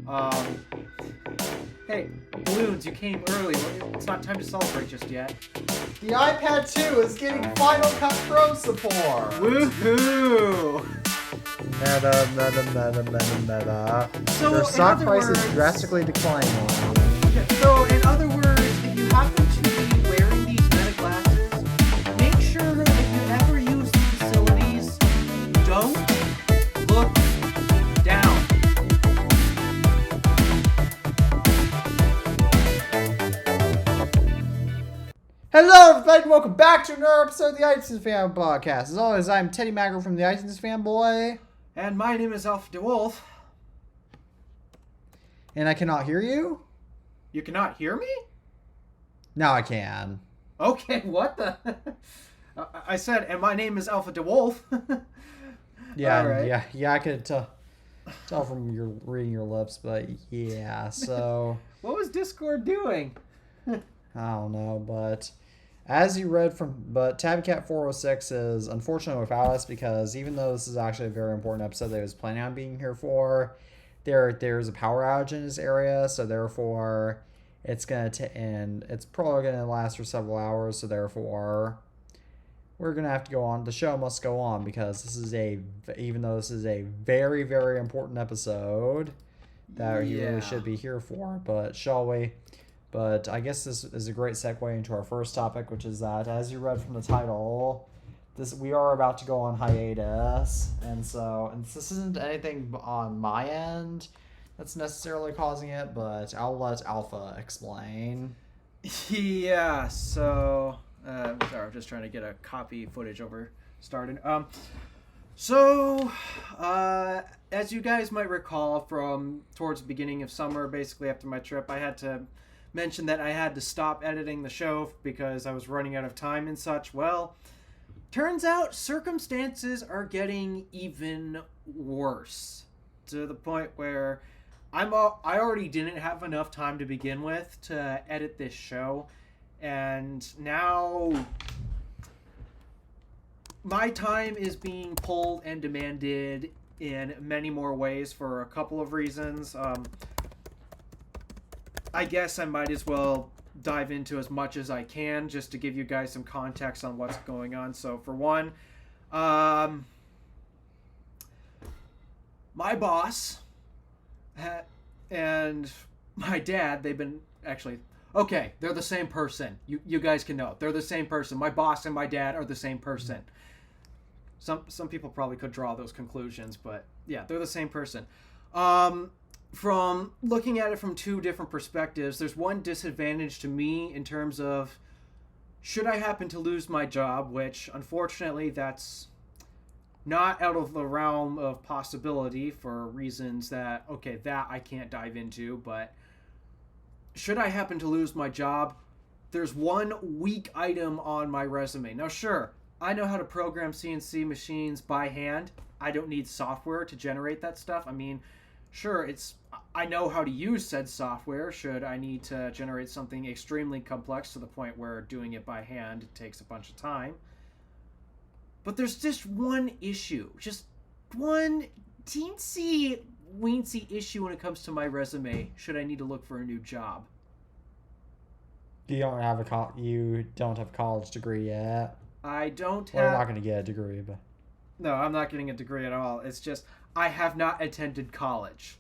Um, hey, Balloons, you came early. It's not time to celebrate just yet. The iPad 2 is getting Final Cut Pro support! Woohoo! Meta. So, Their in stock other price words- is drastically declining. Yeah, so, in other words, if you happen to be wearing these Meta glasses, make sure that if you ever use these facilities, don't look down. Hello, everybody, and welcome back to another episode of the iTunes Fan Podcast. As always, I'm Teddy Magro from the iTunes Fanboy. And my name is Alpha DeWolf. And I cannot hear you? You cannot hear me? Now I can. Okay, what the? I said, and my name is Alpha DeWolf. Yeah, All right. yeah, I could tell from your reading your lips, but yeah, so What was Discord doing? I don't know, but as you read but Tabcat 406 is unfortunately without us because even though this is actually a very important episode that he was planning on being here for, there's a power outage in this area, so therefore it's it's probably gonna last for several hours, so therefore we're gonna have to go on. The show must go on because even though this is a very, very important episode that he really should be here for, but shall we? But I guess this is a great segue into our first topic, which is that, as you read from the title, we are about to go on hiatus, and this isn't anything on my end that's necessarily causing it, but I'll let Alpha explain. Yeah, so sorry, I'm just trying to get a copy footage started. As you guys might recall from towards the beginning of summer, basically after my trip, I had to mention that I had to stop editing the show because I was running out of time and such. Well, turns out circumstances are getting even worse to the point where I already didn't have enough time to begin with to edit this show, and now my time is being pulled and demanded in many more ways for a couple of reasons. I guess I might as well dive into as much as I can just to give you guys some context on what's going on. So for one, my boss and my dad, they've been actually... Okay, they're the same person. You guys can know. They're the same person. My boss and my dad are the same person. Some people probably could draw those conclusions, but yeah, they're the same person. From looking at it from two different perspectives, there's one disadvantage to me in terms of should I happen to lose my job, which unfortunately that's not out of the realm of possibility for reasons that I can't dive into, but should I happen to lose my job, there's one weak item on my resume. Now sure, I know how to program CNC machines by hand. I don't need software to generate that stuff. I mean, sure, I know how to use said software should I need to generate something extremely complex to the point where doing it by hand takes a bunch of time. But there's just one issue. Just one teensy weensy issue when it comes to my resume should I need to look for a new job. You don't have a college degree yet. I don't Well, have... you're not going to get a degree, but... No, I'm not getting a degree at all. It's just I have not attended college.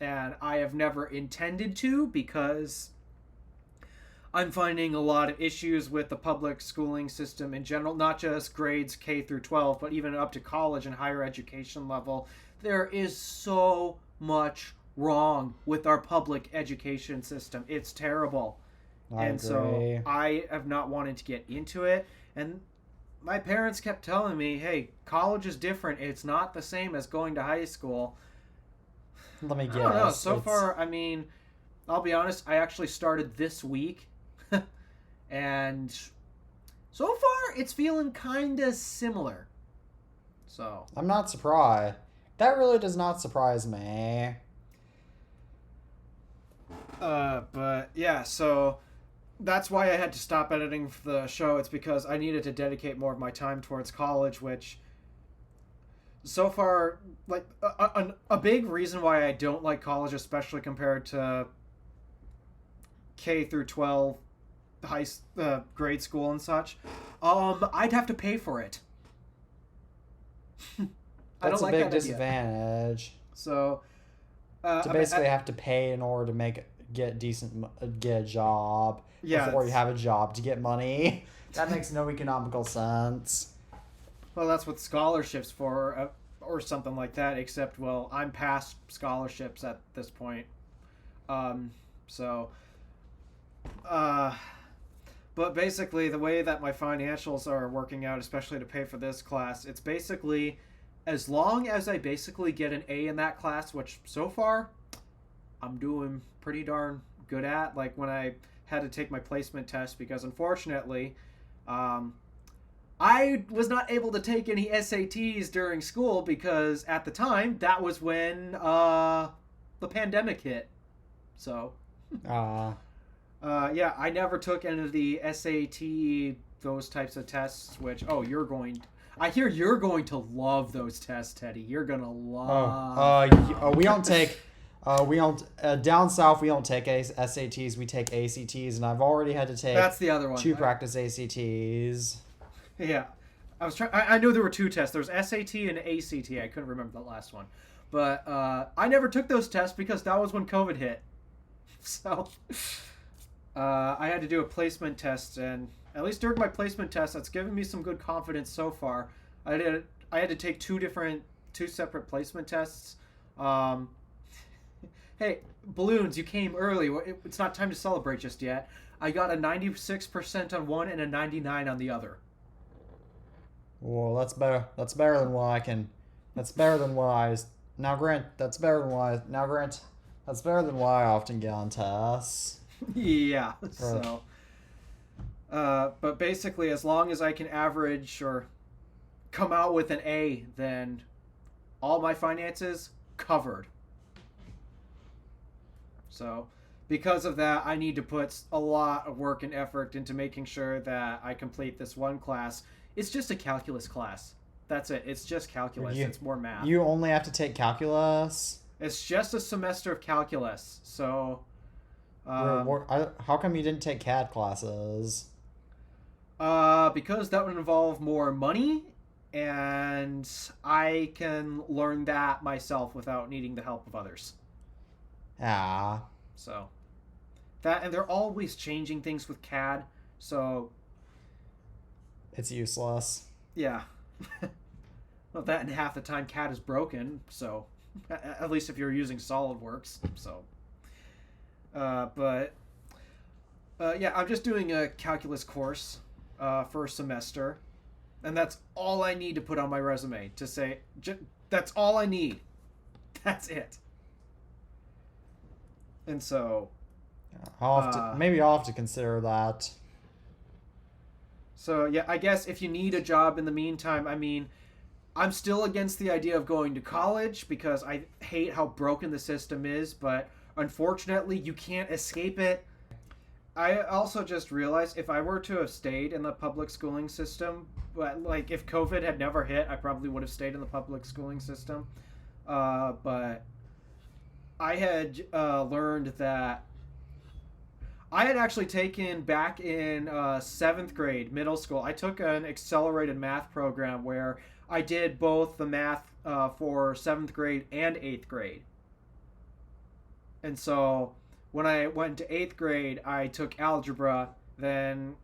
And I have never intended to because I'm finding a lot of issues with the public schooling system in general, not just grades K through 12, but even up to college and higher education level. There is so much wrong with our public education system. It's terrible. I agree. So I have not wanted to get into it. And my parents kept telling me, hey, college is different. It's not the same as going to high school. Let me guess. I don't know. So far, I mean, I'll be honest, I actually started this week. And so far, it's feeling kind of similar. So I'm not surprised. That really does not surprise me. But yeah, so that's why I had to stop editing the show. It's because I needed to dedicate more of my time towards college, which so far, like a big reason why I don't like college, especially compared to K through 12 grade school and such, I'd have to pay for it. I That's don't a like big that idea. disadvantage. So To basically have to pay in order to get a job before you have a job to get money. That makes no economical sense. Well, that's what scholarships for, or something like that. Except, well, I'm past scholarships at this point. So, but basically, the way that my financials are working out, especially to pay for this class, it's basically as long as I basically get an A in that class, which so far I'm doing pretty darn good at. Like when I had to take my placement test, because unfortunately, I was not able to take any SATs during school because at the time that was when the pandemic hit. So, yeah, I never took any of the SAT, those types of tests. Which I hear you're going to love those tests, Teddy. You're gonna love. We don't take. Down south we don't take SATs. We take ACTs, and I've already had to take. That's the other one. 2 practice ACTs. Yeah, I knew there were 2 tests. There's SAT and ACT. I couldn't remember the last one, but I never took those tests because that was when COVID hit. So I had to do a placement test, and at least during my placement test, that's given me some good confidence so far. I had to take 2 separate placement tests. Hey, balloons, you came early. It's not time to celebrate just yet. I got a 96% on one and a 99 on the other. Well, that's better. That's better than what I can. That's better than what I. Now, Grant. That's better than what I. Now, Grant. That's better than what I often get on tests. Yeah. So. But basically, as long as I can average or come out with an A, then all my finances covered. So, because of that, I need to put a lot of work and effort into making sure that I complete this one class. It's just a calculus class. That's it. It's just calculus. It's more math. You only have to take calculus? It's just a semester of calculus. So, how come you didn't take CAD classes? Because that would involve more money, and I can learn that myself without needing the help of others. Ah. So, that, and they're always changing things with CAD, so it's useless. Yeah. Well, that and half the time CAD is broken, so at least if you're using SolidWorks. So, yeah, I'm just doing a calculus course for a semester, and that's all I need to put on my resume to say. That's all I need. That's it. And so, maybe I'll have to consider that. So, yeah, I guess if you need a job in the meantime, I mean, I'm still against the idea of going to college because I hate how broken the system is, but unfortunately, you can't escape it. I also just realized if I were to have stayed in the public schooling system, but like if COVID had never hit, I probably would have stayed in the public schooling system. But I had learned that I had actually taken back in 7th grade, middle school, I took an accelerated math program where I did both the math for 7th grade and 8th grade. And so when I went to 8th grade, I took algebra, then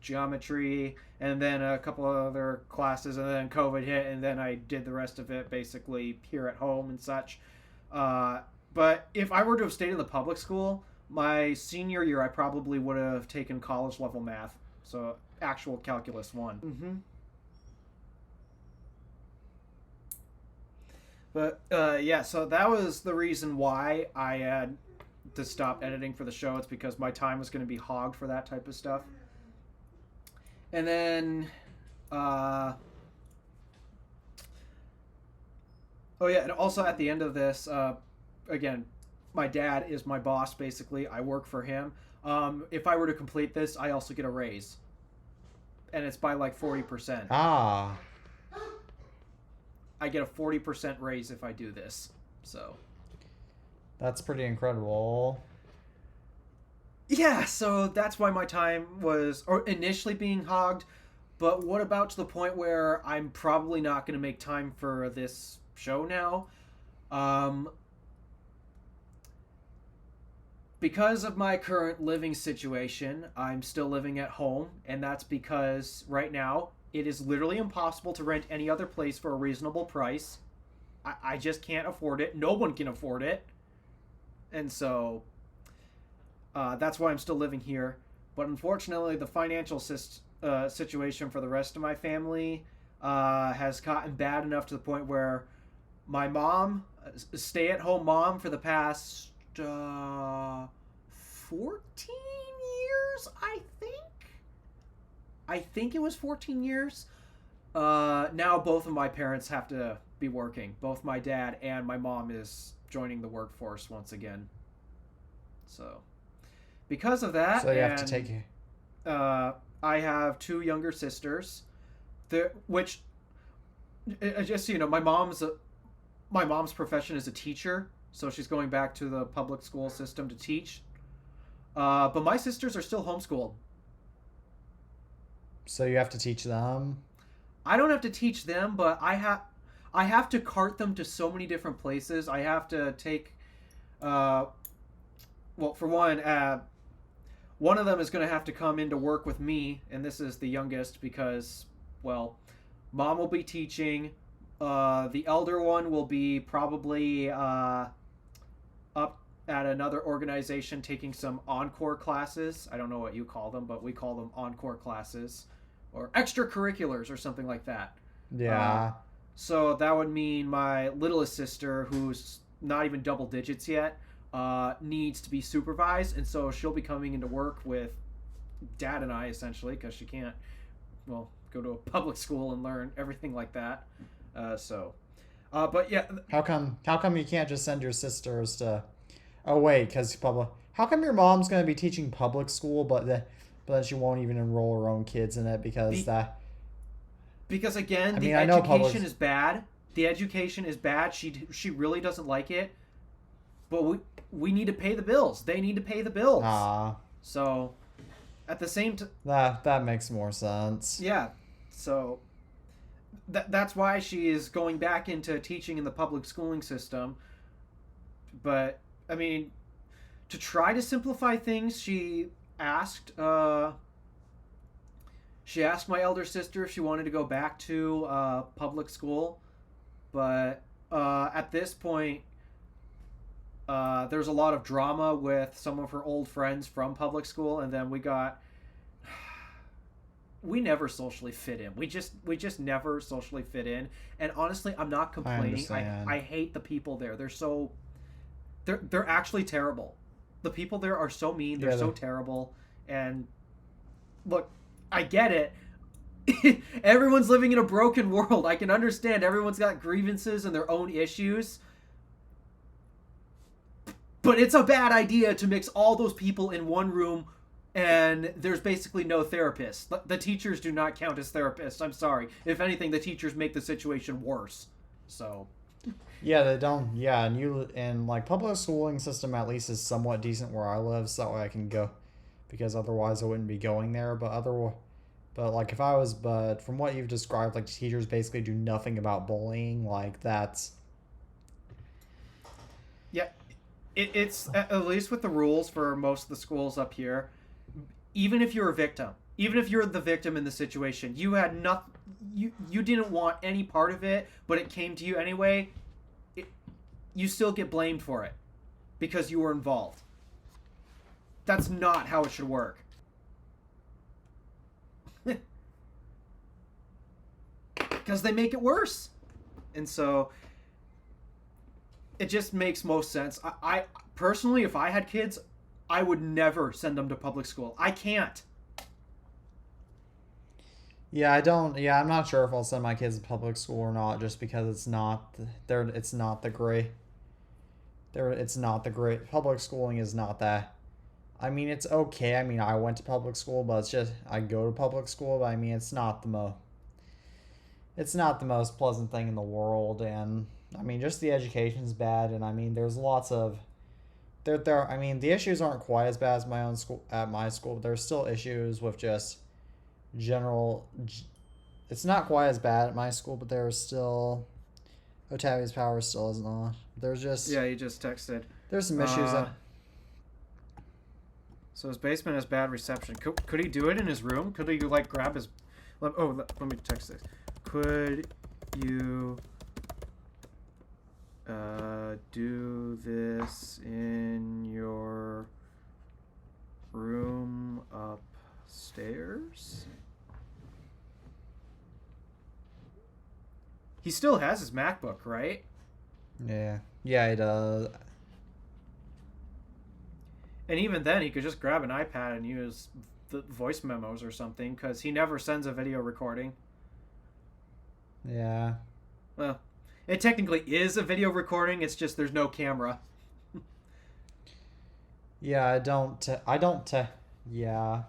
geometry, and then a couple of other classes, and then COVID hit, and then I did the rest of it basically here at home and such. But if I were to have stayed in the public school, my senior year, I probably would have taken college level math. So actual calculus 1. Mm-hmm. But yeah, so that was the reason why I had to stop editing for the show. It's because my time was going to be hogged for that type of stuff. And then, oh yeah, and also at the end of this, again, my dad is my boss, basically. I work for him. If I were to complete this, I also get a raise. And it's by like 40%. Ah. I get a 40% raise if I do this. So That's pretty incredible. yeah, so that's why my time was or initially being hogged. But what about to the point where I'm probably not going to make time for this show now? Um, because of my current living situation, I'm still living at home, and that's because right now it is literally impossible to rent any other place for a reasonable price. I just can't afford it. No one can afford it. And so that's why I'm still living here. But unfortunately, the financial situation for the rest of my family has gotten bad enough to the point where my mom, stay-at-home mom for the past 14 years, I think. I think it was 14 years. Now both of my parents have to be working. Both my dad and my mom is joining the workforce once again. So, because of that, So you have to take it. I have two younger sisters, which, just so you know, my mom's profession is a teacher, so she's going back to the public school system to teach. But my sisters are still homeschooled. So you have to teach them. I don't have to teach them, but I have to cart them to so many different places. I have to take, well, for one of them is going to have to come in to work with me, and this is the youngest because, well, mom will be teaching. The elder one will be probably up at another organization taking some encore classes. I don't know what you call them, but we call them encore classes or extracurriculars or something like that. Yeah. So that would mean my littlest sister, who's not even double digits yet, needs to be supervised, and so she'll be coming into work with dad and I, essentially, because she can't, well, go to a public school and learn everything like that. But yeah. How come you can't just send your sisters to? Oh wait, because public. How come your mom's going to be teaching public school, but then she won't even enroll her own kids in it because that. Because again, the education is bad. The education is bad. She really doesn't like it. But we need to pay the bills. They need to pay the bills. So, at the same time, that makes more sense. Yeah. So that's why she is going back into teaching in the public schooling system. But I mean, to try to simplify things, she asked my elder sister if she wanted to go back to public school, but at this point, there's a lot of drama with some of her old friends from public school, and then we never socially fit in. We just never socially fit in. And honestly, I'm not complaining. I hate the people there. They're actually terrible. The people there are so mean. They're so terrible. And look, I get it. Everyone's living in a broken world. I can understand everyone's got grievances and their own issues. But it's a bad idea to mix all those people in one room and there's basically no therapist. The teachers do not count as therapists. I'm sorry. If anything, the teachers make the situation worse. So... Yeah, they don't. Yeah, and like public schooling system at least is somewhat decent where I live, so that way I can go, because otherwise I wouldn't be going there. But from what you've described, like teachers basically do nothing about bullying. Like that's. Yeah, it's at least with the rules for most of the schools up here. Even if you're a victim, even if you're the victim in the situation, you had nothing. You didn't want any part of it, but it came to you anyway. You still get blamed for it because you were involved. That's not how it should work. Because they make it worse. And so it just makes most sense. I personally, if I had kids, I would never send them to public school. I can't. Yeah, I'm not sure if I'll send my kids to public school or not, just because it's not the great public schooling is not that. I mean, it's okay. I mean, I went to public school, but it's just I go to public school, but I mean, it's not the it's not the most pleasant thing in the world, and I mean, just the education's bad, and I mean, there's lots of there. I mean, the issues aren't quite as bad as my own school at my school. But there's still issues with just general. It's not quite as bad at my school, but there's still Otavia's power still is not. There's just Yeah, he just texted. there's some issues that So his basement has bad reception. Could he do it in his room? Could he like grab his? Let me text this. Could you do this in your room upstairs? He still has his MacBook, right? yeah he does. And even then, he could just grab an iPad and use the voice memos or something, because he never sends a video recording. Yeah. Well, it technically is a video recording. It's just there's no camera. Yeah, yeah.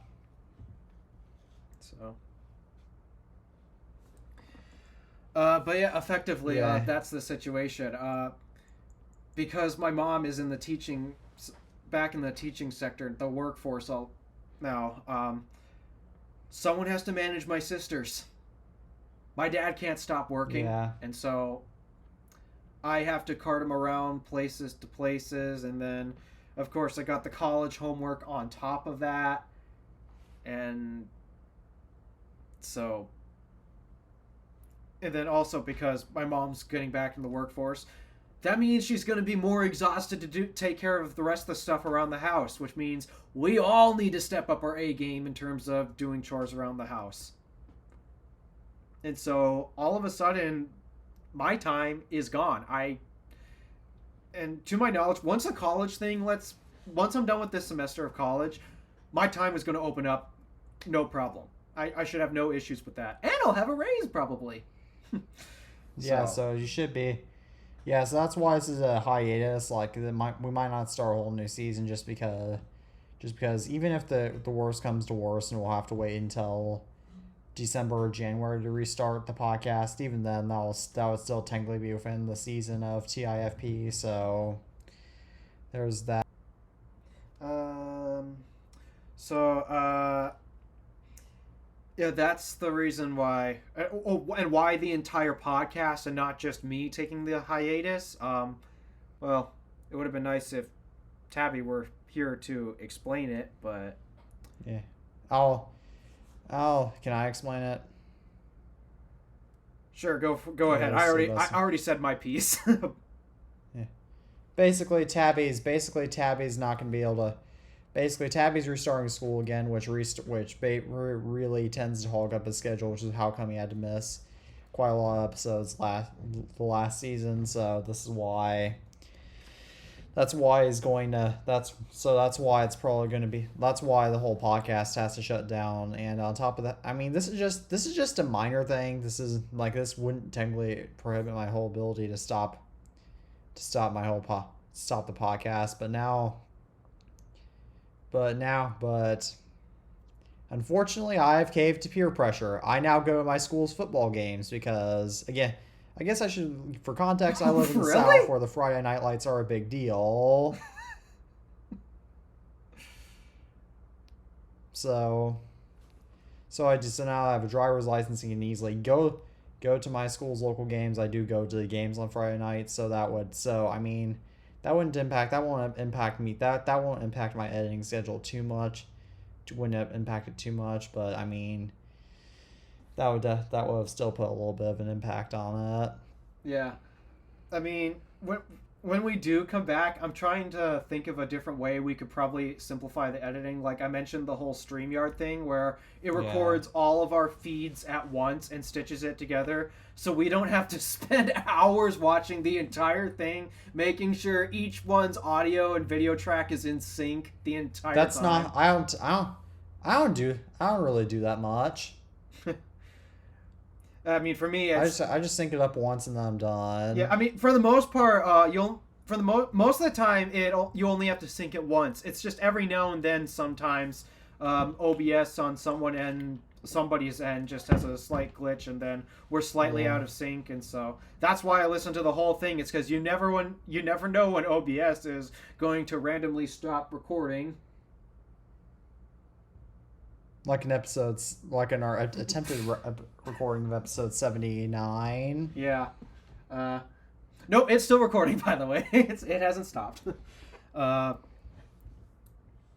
So. But yeah, effectively, Yeah. that's the situation. Because my mom is in the back in the teaching sector, the workforce now. Someone has to manage my sisters. My dad can't stop working, Yeah. and so I have to cart him around places to places, and then, of course, I got the college homework on top of that, and so, and then also because my mom's getting back in the workforce, that means she's going to be more exhausted to take care of the rest of the stuff around the house, which means we all need to step up our A game in terms of doing chores around the house. And so all of a sudden, my time is gone. And to my knowledge, once I'm done with this semester of college, my time is going to open up, no problem. I should have no issues with that, and I'll have a raise probably. Yeah, so you should be. Yeah, so that's why this is a hiatus. Like, we might not start a whole new season just because even if the worst comes to worst, and we'll have to wait until December or January to restart the podcast, even then that would still technically be within the season of TIFP. So there's that. Yeah, that's the reason why. And why the entire podcast and not just me taking the hiatus. Well, it would have been nice if Tabby were here to explain it, but Yeah, can I explain it? sure, go ahead. I already said my piece. Yeah. Basically, Tabby's not going to be able to. Basically, Tabby's restarting school again, which really tends to hog up his schedule, which is how come he had to miss quite a lot of episodes the last season. So this is why. That's why he's going to. That's why it's probably going to be. That's why the whole podcast has to shut down. And on top of that, I mean, this is just a minor thing. This wouldn't technically prohibit my whole ability to stop the podcast. But unfortunately, I have caved to peer pressure. I now go to my school's football games because, again, I guess I should, for context, I live in the Really? South where the Friday night lights are a big deal. So now I have a driver's license and can easily go to my school's local games. I do go to the games on Friday nights, that won't impact me. That won't impact my editing schedule too much. Wouldn't impact it too much, but I mean, that would have still put a little bit of an impact on it. Yeah, I mean, when we do come back, I'm trying to think of a different way we could probably simplify the editing. Like I mentioned, the whole StreamYard thing where it records all of our feeds at once and stitches it together, so we don't have to spend hours watching the entire thing, making sure each one's audio and video track is in sync the entire That's time. not. I don't really do that much. I mean, for me, I just sync it up once and then I'm done. yeah. I mean, for the most part, most of the time, you only have to sync it once. It's just every now and then, sometimes, OBS on someone end somebody's end just has a slight glitch, and then we're slightly out of sync, and so that's why I listen to the whole thing. It's because you never know when OBS is going to randomly stop recording. Like in our attempted recording of episode 79. Yeah. Nope, it's still recording, by the way. It hasn't stopped. Yeah,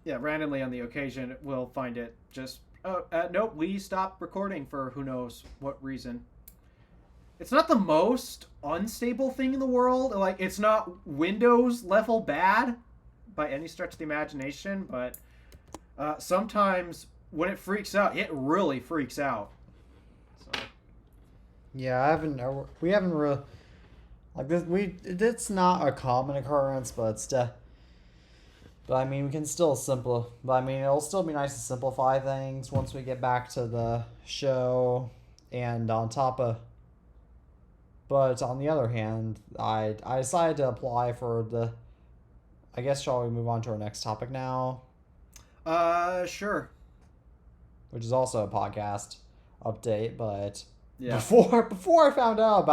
randomly on the occasion, we'll find it just... nope, we stopped recording for who knows what reason. It's not the most unstable thing in the world. Like, it's not Windows level bad by any stretch of the imagination, but sometimes when it freaks out, it really freaks out. So. Yeah, we haven't really... Like, it's not a common occurrence, but but I mean, we can still but I mean, it'll still be nice to simplify things once we get back to the show. And but on the other hand, I decided to apply for I guess, shall we move on to our next topic now? Sure. Which is also a podcast update, but yeah. Before I found out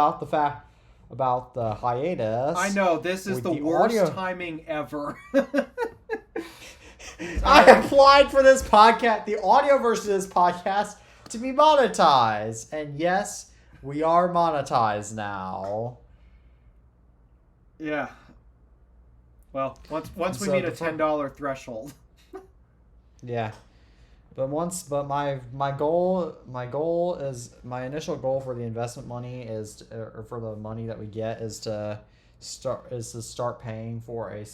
about the hiatus. I know, this is the worst timing ever. I applied for this podcast, the audio version of this podcast, to be monetized. And yes, we are monetized now. Yeah. Well, once we meet a $10 threshold. Yeah. But my initial goal for the investment money or for the money that we get is to start paying for a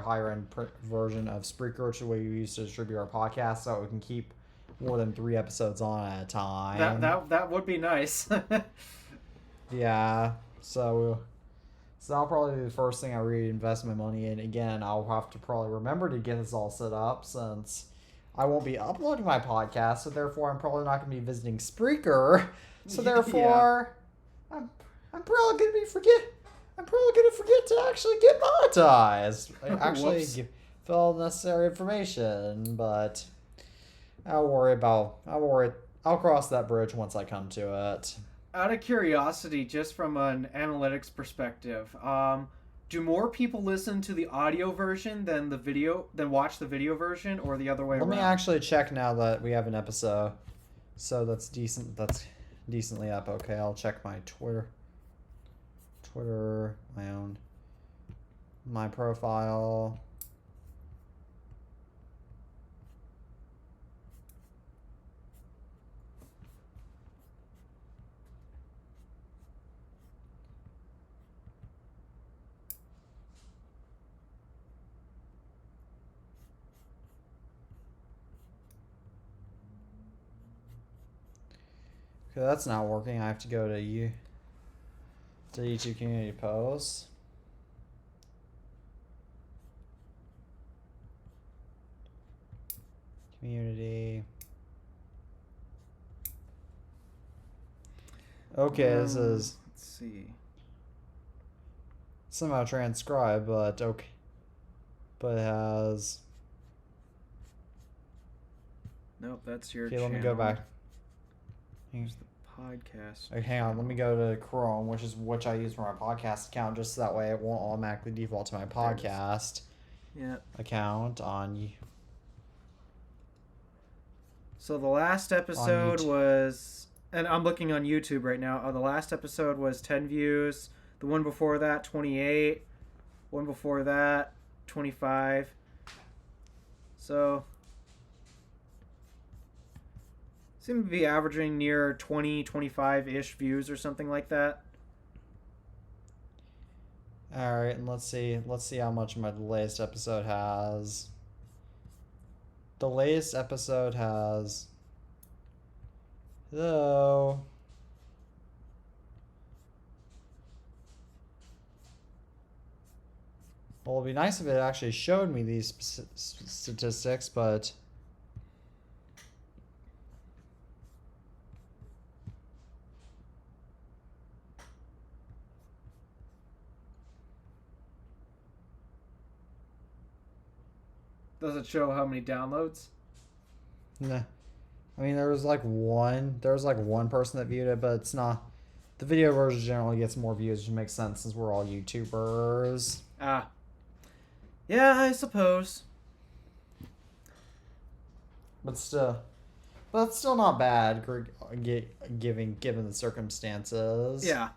higher end version of Spreaker, which is the way we used to distribute our podcast, so we can keep more than 3 episodes on at a time. That would be nice. Yeah. So that'll probably be the first thing I reinvest my money in. Again, I'll have to probably remember to get this all set up since I won't be uploading my podcast, so therefore I'm probably not going to be visiting Spreaker. So therefore, yeah. I'm probably going to forget to actually get monetized. Actually fill all the necessary information, but I'll cross that bridge once I come to it. Out of curiosity, just from an analytics perspective, do more people listen to the audio version than watch the video version, or the other way around? Let me actually check now that we have an episode. So that's decent. That's decently up. Okay, I'll check my Twitter, my profile. Okay, that's not working. I have to go to YouTube community posts. Community. Okay, this is... Let's see. Somehow transcribed, but okay. But it has... Nope, that's your Okay, channel. let me go back. Here's the podcast. Okay, hang on, let me go to Chrome, which I use for my podcast account, just so that way it won't automatically default to my podcast account on... So the last episode was... And I'm looking on YouTube right now. The last episode was 10 views. The one before that, 28. One before that, 25. So... seem to be averaging near 20, 25-ish views or something like that. All right, and let's see how much the latest episode has. The latest episode has... Hello. Well, it'd be nice if it actually showed me these statistics, but... Does it show how many downloads? Nah. I mean, there was like one person that viewed it, but it's not. The video version generally gets more views, which makes sense since we're all YouTubers. Ah. Yeah, I suppose. But it's still not bad, given the circumstances. Yeah.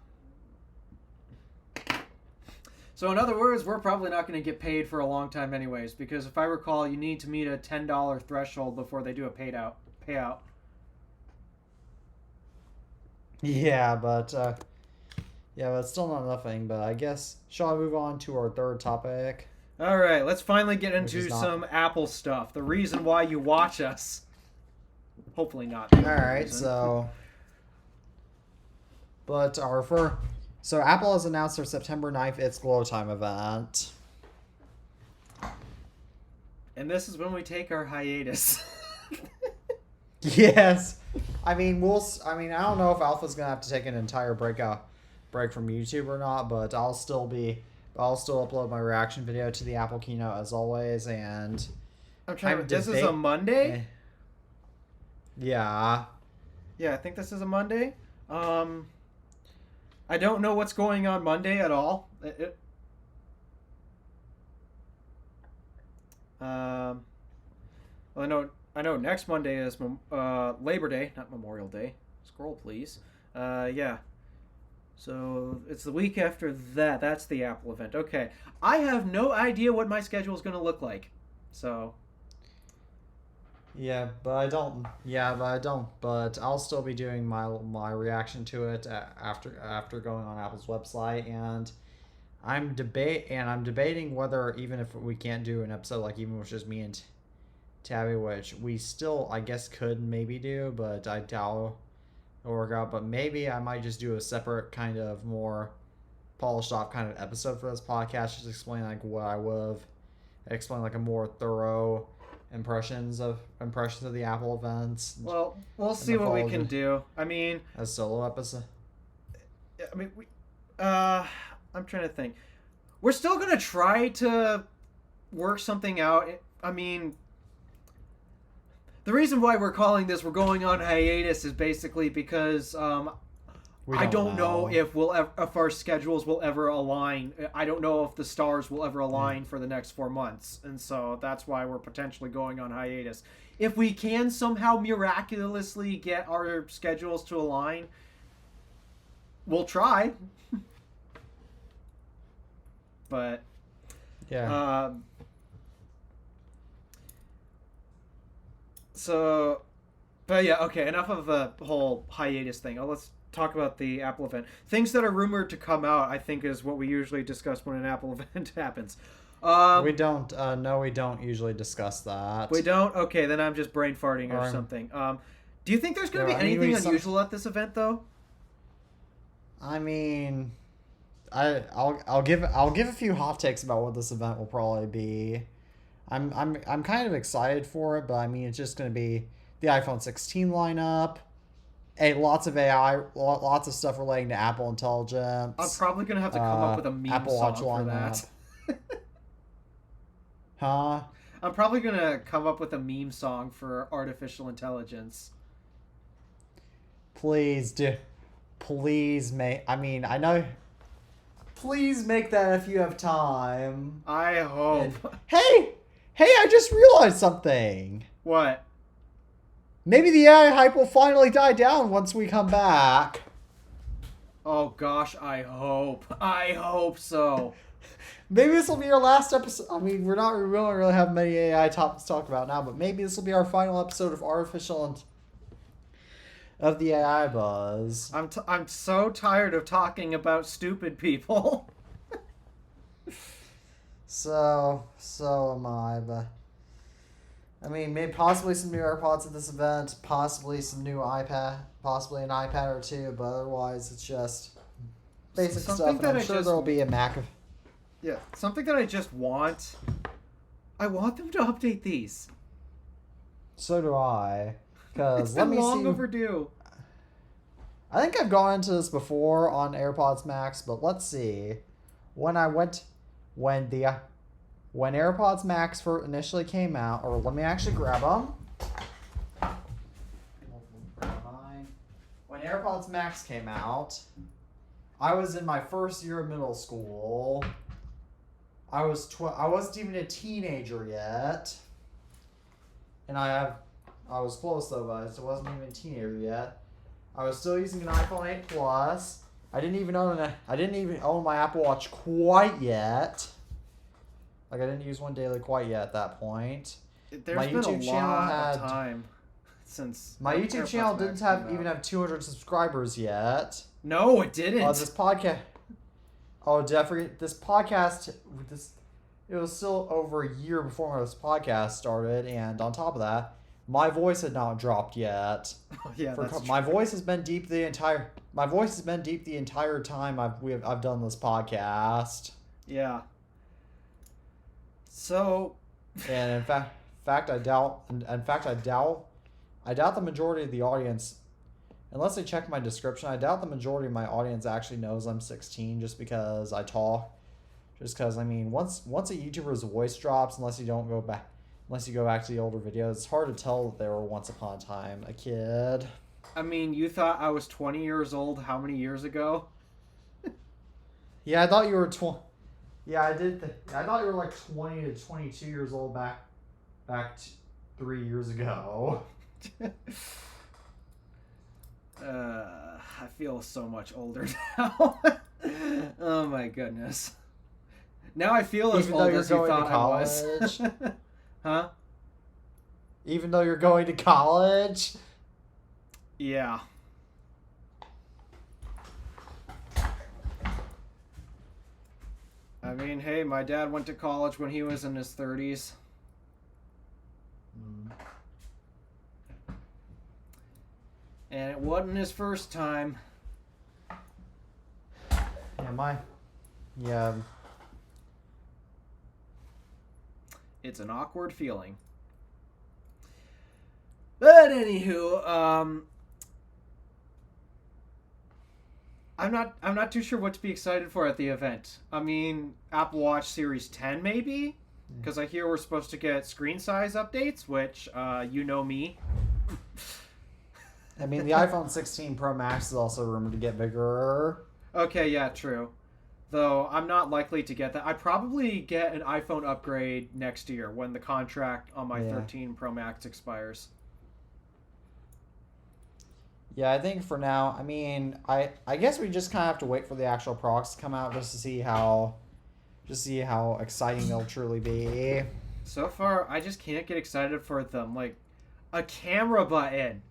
So in other words, we're probably not going to get paid for a long time anyways, because if I recall, you need to meet a $10 threshold before they do a payout. Yeah, but it's still not nothing. But I guess shall I move on to our third topic? All right, let's finally get into not... some Apple stuff. The reason why you watch us. Hopefully not. All right, so. But So Apple has announced their September 9th It's Glow Time event. And this is when we take our hiatus. Yes. I mean, I don't know if Alpha's going to have to take an entire break from YouTube or not, but I'll still upload my reaction video to the Apple keynote as always, and this is a Monday? Yeah. Yeah, I think this is a Monday. I don't know what's going on Monday at all. Well, I know next Monday is Labor Day, not Memorial Day. Scroll, please. Yeah. So it's the week after that. That's the Apple event. Okay. I have no idea what my schedule is going to look like. So. Yeah, but I don't. But I'll still be doing my reaction to it after going on Apple's website, and I'm debating whether, even if we can't do an episode like even with just me and Tabby, which we still I guess could maybe do, but I doubt it'll work out. But maybe I might just do a separate kind of more polished off kind of episode for this podcast, just explain like what I would have explain like a more thorough impressions of the Apple events. Well, we'll see what we can do. I mean, a solo episode. I mean, I'm trying to think. We're still gonna try to work something out. I mean, the reason why we're calling this "we're going on hiatus" is basically because I don't know if if our schedules will ever align. I don't know if the stars will ever align for the next 4 months, and so that's why we're potentially going on hiatus. If we can somehow miraculously get our schedules to align, we'll try. But yeah. But yeah, okay. Enough of the whole hiatus thing. Let's talk about the Apple event. Things that are rumored to come out, I think, is what we usually discuss when an Apple event happens. We don't. No, we don't usually discuss that. We don't? Okay, then I'm just brain farting or something. Do you think there's going to be anything unusual at this event, though? I mean, I'll give a few hot takes about what this event will probably be. I'm kind of excited for it, but I mean, it's just going to be the iPhone 16 lineup. Lots of AI, lots of stuff relating to Apple Intelligence. I'm probably going to have to come up with a meme Apple song Watch for that. Huh? I'm probably going to come up with a meme song for artificial intelligence. Please do. Please make... I mean, I know... Please make that if you have time. I hope. And, hey, I just realized something. What? Maybe the AI hype will finally die down once we come back. Oh gosh, I hope. I hope so. Maybe this will be our last episode. I mean, we don't really have many AI topics to talk about now, but maybe this will be our final episode of of the AI buzz. I'm so tired of talking about stupid people. So am I, but I mean, maybe possibly some new AirPods at this event, possibly some new iPad, possibly an iPad or two, but otherwise it's just basic stuff. And I'm sure there'll be a Mac. Yeah, something that I just want. I want them to update these. So do I. It's been long overdue. I think I've gone into this before on AirPods Max, but let's see. When AirPods Max initially came out, or let me actually grab them. AirPods Max came out, I was in my first year of middle school. I wasn't even a teenager yet. And I was close though, but I wasn't even a teenager yet. I was still using an iPhone 8 Plus. I didn't even own my Apple Watch quite yet. Like, I didn't use one daily quite yet at that point. There's My been YouTube a channel lot of had- time since My YouTube AirPods channel Max didn't came out. even have 200 subscribers yet. No, it didn't. This podcast. Oh, definitely. This podcast. It was still over a year before this podcast started, and on top of that, my voice had not dropped yet. Yeah, that's My true. voice has been deep the entire. My voice has been deep the entire time I've done this podcast. Yeah. So. And in fact, I doubt the majority of the audience, unless they check my description, I doubt the majority of my audience actually knows I'm 16 just because I talk. Just because, I mean, once a YouTuber's voice drops, unless you go back to the older videos, it's hard to tell that they were once upon a time a kid. I mean, you thought I was 20 years old how many years ago? Yeah, I thought you were 20. Yeah, I did. I thought you were like 20 to 22 years old back 3 years ago. I feel so much older now. Oh my goodness. Now I feel as Even though old you're as you going to thought I was. college? Huh? Even though you're going to college? Yeah. I mean, hey, my dad went to college when he was in his 30s. And it wasn't his first time. Yeah. It's an awkward feeling. But anywho, I'm not too sure what to be excited for at the event. I mean, Apple Watch Series 10 maybe, because I hear we're supposed to get screen size updates, which you know me. I mean, the iPhone 16 Pro Max is also rumored to get bigger. Okay, yeah, true. Though I'm not likely to get that. I probably get an iPhone upgrade next year when the contract on my 13 Pro Max expires. Yeah, I think for now, I mean, I guess we just kind of have to wait for the actual products to come out just to see how exciting they'll truly be. So far, I just can't get excited for them. Like, a camera button.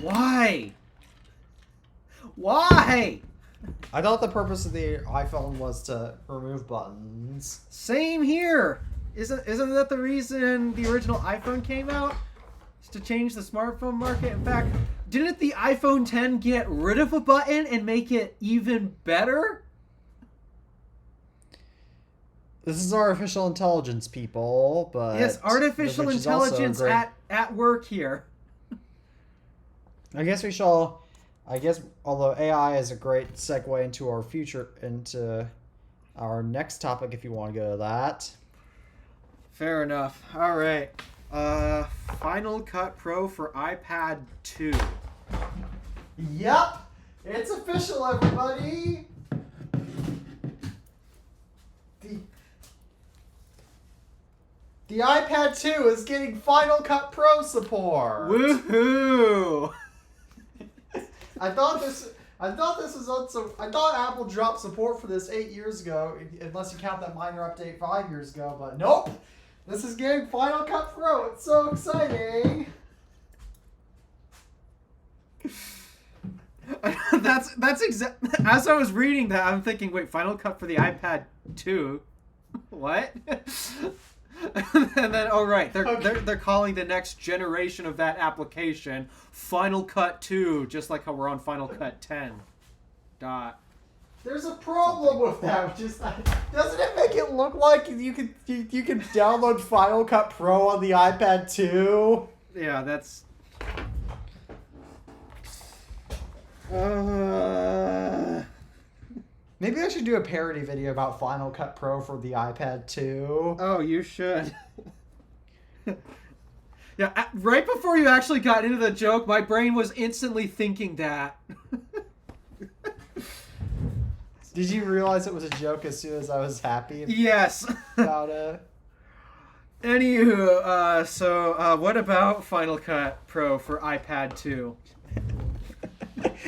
Why? Why? I thought the purpose of the iPhone was to remove buttons. Same here. Isn't that the reason the original iPhone came out? Is to change the smartphone market. In fact, didn't the iPhone 10 get rid of a button and make it even better? This is artificial intelligence, people, but Yes, artificial which is also intelligence great. at work here. I guess although AI is a great segue into our next topic, if you want to go to that. Fair enough. All right. Final Cut Pro for iPad 2. Yep, it's official, everybody. The iPad 2 is getting Final Cut Pro support. Woohoo! I thought Apple dropped support for this 8 years ago, unless you count that minor update 5 years ago, but nope. This is getting Final Cut Pro. It's so exciting. That's exact. As I was reading that, I'm thinking, wait, Final Cut for the iPad 2? What? And then, oh right, they're calling the next generation of that application Final Cut 2, just like how we're on Final Cut 10. There's a problem with that. Doesn't it make it look like you can download Final Cut Pro on the iPad 2? Yeah, that's. Maybe I should do a parody video about Final Cut Pro for the iPad 2. Oh, you should. Yeah, right before you actually got into the joke, my brain was instantly thinking that. Did you realize it was a joke as soon as I was happy Yes. about it? Anywho, so what about Final Cut Pro for iPad 2?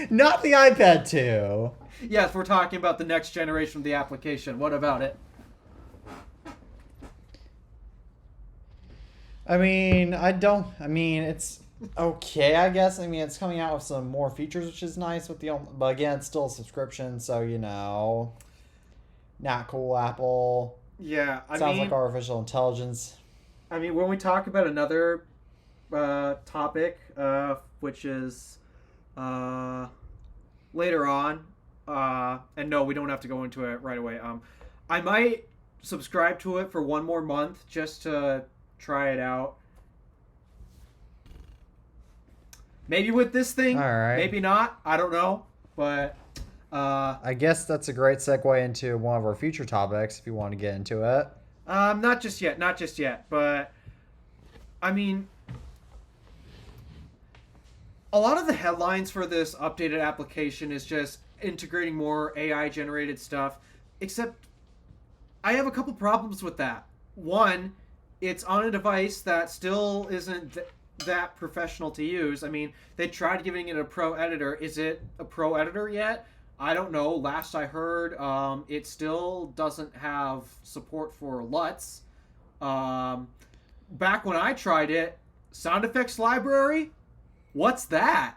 Not the iPad 2. Yes, we're talking about the next generation of the application. What about it? I mean, it's okay, I guess. I mean, it's coming out with some more features, which is nice. But again, it's still a subscription, so not cool. Apple. Yeah, Sounds like artificial intelligence. I mean, when we talk about another topic, which is later on, and no, we don't have to go into it right away. I might subscribe to it for one more month just to try it out. Maybe with this thing, all right. Maybe not. I don't know, but I guess that's a great segue into one of our future topics if you want to get into it. Not just yet. But I mean, a lot of the headlines for this updated application is just integrating more AI generated stuff. Except, I have a couple problems with that. One, it's on a device that still isn't that professional to use. I mean, they tried giving it a pro editor. Is it a pro editor yet? I don't know. Last I heard, it still doesn't have support for LUTs. Back when I tried it, sound effects library? What's that?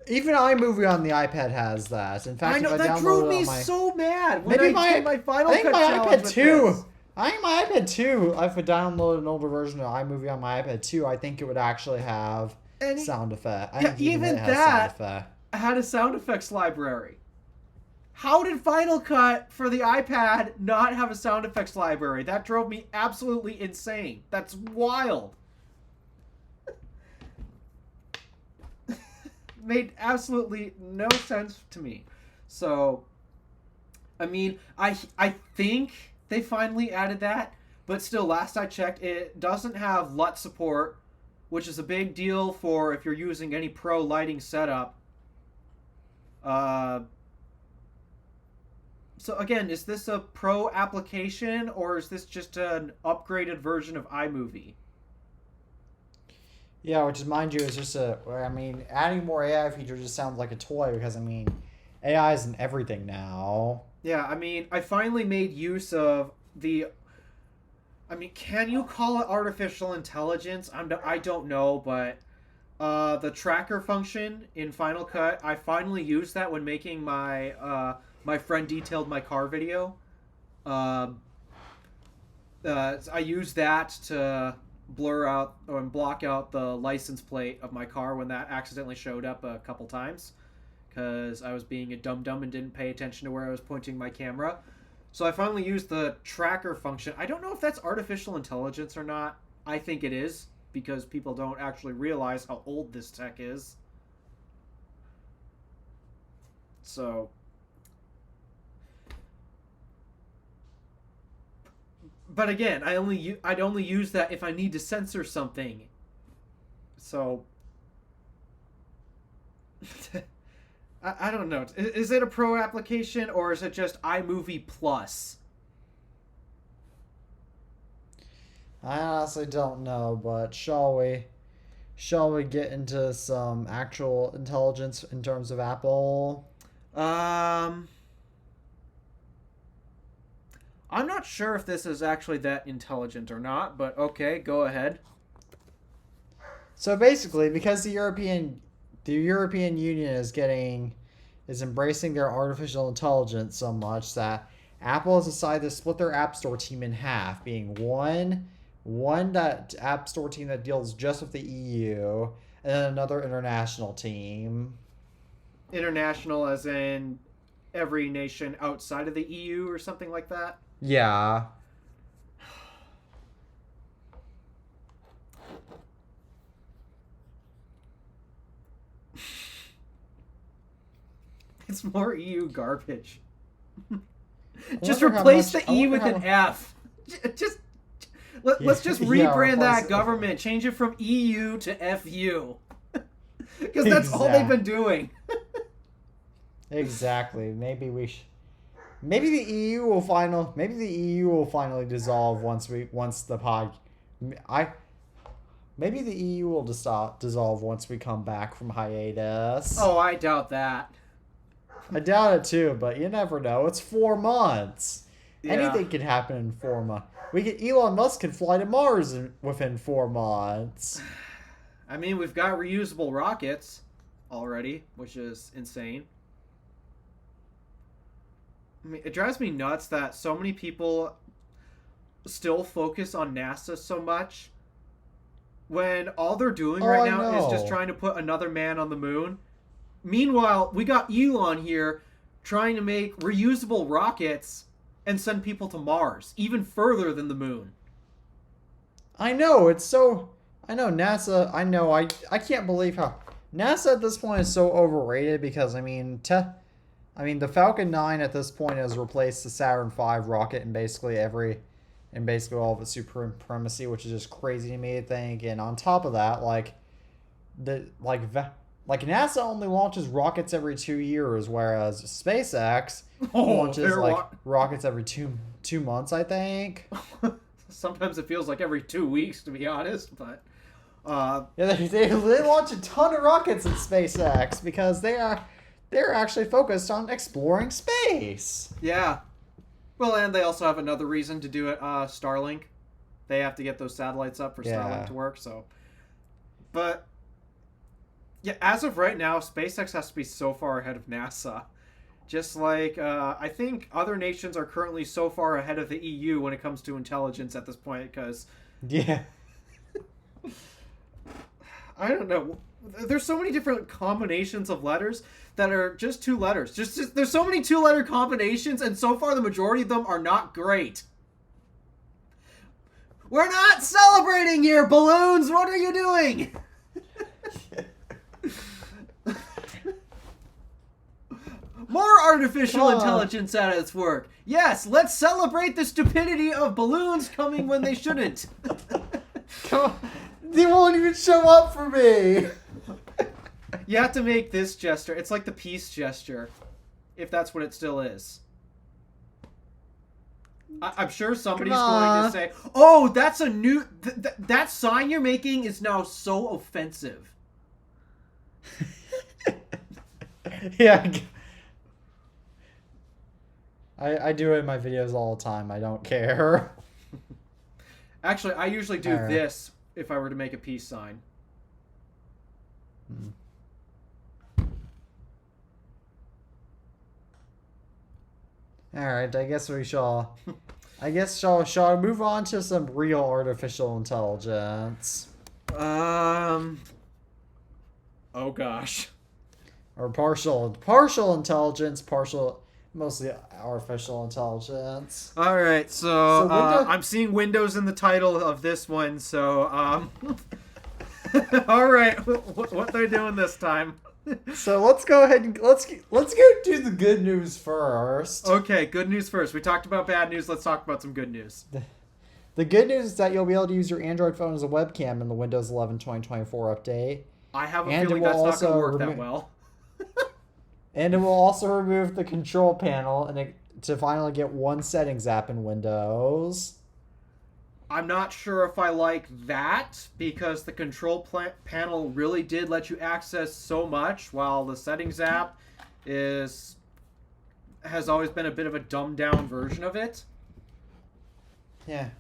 Even iMovie on the iPad has that. In fact, I know, that drove me so mad when I did my Final Cut challenge with this. I think my iPad 2, if I download an older version of iMovie on my iPad 2, I think it would actually have sound effect. I think even that had a sound effects library. How did Final Cut for the iPad not have a sound effects library? That drove me absolutely insane. That's wild. Made absolutely no sense to me. So, I mean, I think they finally added that, but still, last I checked, it doesn't have LUT support, which is a big deal for if you're using any pro lighting setup. So again, is this a pro application, or is this just an upgraded version of iMovie? Yeah, which, mind you, is just adding more AI features just sounds like a toy because, AI is in everything now. Yeah, I finally made use of can you call it artificial intelligence? I don't know, but the tracker function in Final Cut, I finally used that when making my my friend detailed my car video. I used that to blur out or block out the license plate of my car when that accidentally showed up a couple times because I was being a dum-dum and didn't pay attention to where I was pointing my camera. So I finally used the tracker function. I don't know if that's artificial intelligence or not. I think it is because people don't actually realize how old this tech is. So, but again, I'd only use that if I need to censor something. So, I don't know. Is it a pro application or is it just iMovie Plus? I honestly don't know, but shall we get into some actual intelligence in terms of Apple? I'm not sure if this is actually that intelligent or not, but okay, go ahead. So basically, because the European Union is embracing their artificial intelligence so much that Apple has decided to split their App Store team in half, being one that App Store team that deals just with the EU, and then another international team. International as in every nation outside of the EU or something like that? Yeah. It's more EU garbage. Just replace the E with an F. Just Let's just Yeah, rebrand replace that it. government. Change it from EU to FU. Because that's all they've been doing. Exactly. Maybe we maybe the EU will finally dissolve once the pod maybe the EU will dissolve once we come back from hiatus. Oh, I doubt that. I doubt it too, but you never know. It's 4 months. Yeah. Anything can happen in 4 months. Elon Musk can fly to Mars within 4 months. I mean, we've got reusable rockets already, which is insane. I mean, it drives me nuts that so many people still focus on NASA so much when all they're doing right now is just trying to put another man on the moon. Meanwhile, we got Elon here trying to make reusable rockets and send people to Mars, even further than the moon. I know, NASA, I can't believe how NASA at this point is so overrated because, the Falcon 9 at this point has replaced the Saturn V rocket in basically all of its supremacy, which is just crazy to me to think. And on top of that, NASA only launches rockets every 2 years, whereas SpaceX launches rockets every two months, I think. Sometimes it feels like every 2 weeks, to be honest, but yeah, they launch a ton of rockets at SpaceX because they're actually focused on exploring space. Yeah. Well, and they also have another reason to do it, Starlink. They have to get those satellites up for Starlink to work, so. But, yeah, as of right now, SpaceX has to be so far ahead of NASA. Just like, I think other nations are currently so far ahead of the EU when it comes to intelligence at this point, because... Yeah. I don't know. There's so many different combinations of letters that are just 2 letters. Just there's so many 2-letter combinations, and so far the majority of them are not great. We're not celebrating here, balloons! What are you doing? More artificial intelligence at its work. Yes, let's celebrate the stupidity of balloons coming when they shouldn't. Come on. They won't even show up for me. You have to make this gesture. It's like the peace gesture, if that's what it still is. I'm sure somebody's going to say, "Oh, that's a new... that sign you're making is now so offensive." Yeah. I do it in my videos all the time. I don't care. Actually, I usually do this if I were to make a peace sign. Alright, I guess shall I move on to some real artificial intelligence? Oh gosh. Or partial intelligence, mostly artificial intelligence. All right, so I'm seeing Windows in the title of this one, so all right, what they're doing this time? So let's go ahead and let's go do the good news first. Okay, good news first. We talked about bad news. Let's talk about some good news. The good news is that you'll be able to use your Android phone as a webcam in the Windows 11 2024 update. I have a feeling that's not going to work that well. And it will also remove the control panel to finally get one settings app in Windows. I'm not sure if I like that, because the control panel really did let you access so much, while the settings app has always been a bit of a dumbed down version of it. Yeah.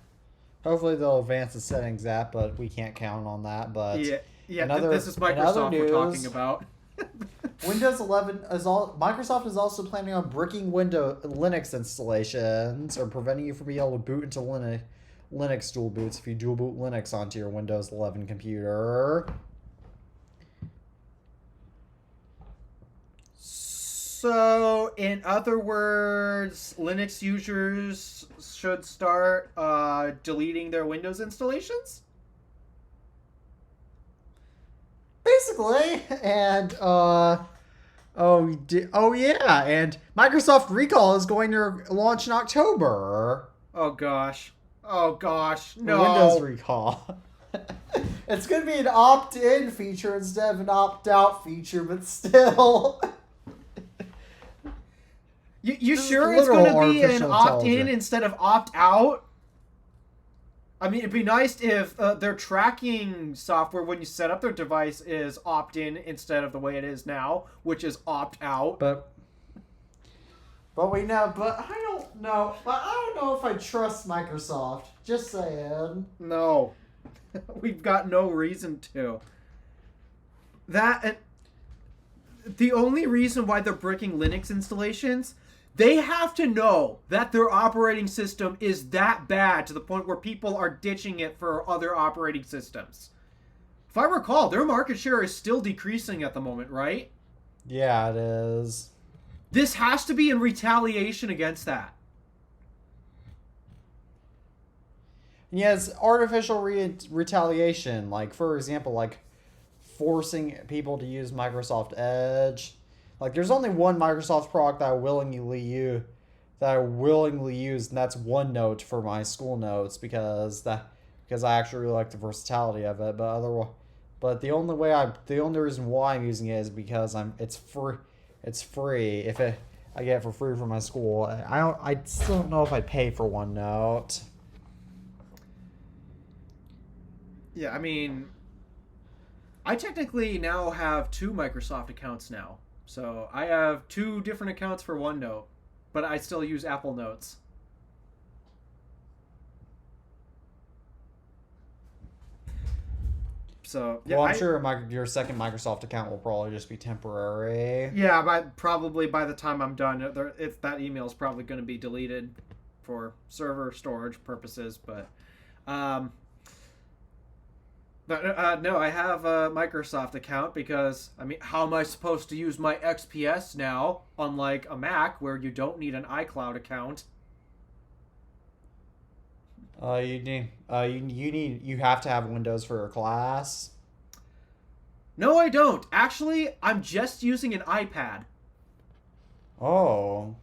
Hopefully they'll advance the settings app, but we can't count on that. But yeah. This is Microsoft we're talking about. Windows 11 Microsoft is also planning on bricking Linux installations, or preventing you from being able to boot into Linux dual boots if you dual boot Linux onto your Windows 11 computer. So, in other words, Linux users should start deleting their Windows installations? Basically, and and Microsoft Recall is going to launch in October. Oh gosh. Oh gosh, Windows no. recall. It's going to be an opt-in feature instead of an opt-out feature, but still. You This is sure it's literal going to be an artificial opt-in intelligence. instead of opt-out? I mean, it'd be nice if their tracking software when you set up their device is opt-in instead of the way it is now, which is opt-out. But we know. But I don't know. But I don't know if I trust Microsoft. Just saying. No. We've got no reason to. The only reason why they're breaking Linux installations, they have to know that their operating system is that bad to the point where people are ditching it for other operating systems. If I recall, their market share is still decreasing at the moment, right? Yeah, it is. This has to be in retaliation against that. Yes, artificial retaliation. Like, for example, like forcing people to use Microsoft Edge. Like, there's only one Microsoft product that I willingly use, and that's OneNote for my school notes because I actually really like the versatility of it. But the only reason why I'm using it is because it's free. It's free. I get it for free from my school. I still don't know if I'd pay for OneNote. Yeah, I mean, I technically now have 2 Microsoft accounts now. So I have 2 different accounts for OneNote, but I still use Apple Notes. So yeah, Well, I'm sure your second Microsoft account will probably just be temporary. Yeah, probably by the time I'm done, that email is probably going to be deleted for server storage purposes. But no, I have a Microsoft account because, I mean, how am I supposed to use my XPS now, unlike a Mac where you don't need an iCloud account? You have to have Windows for your class. No, I don't. Actually, I'm just using an iPad. Oh.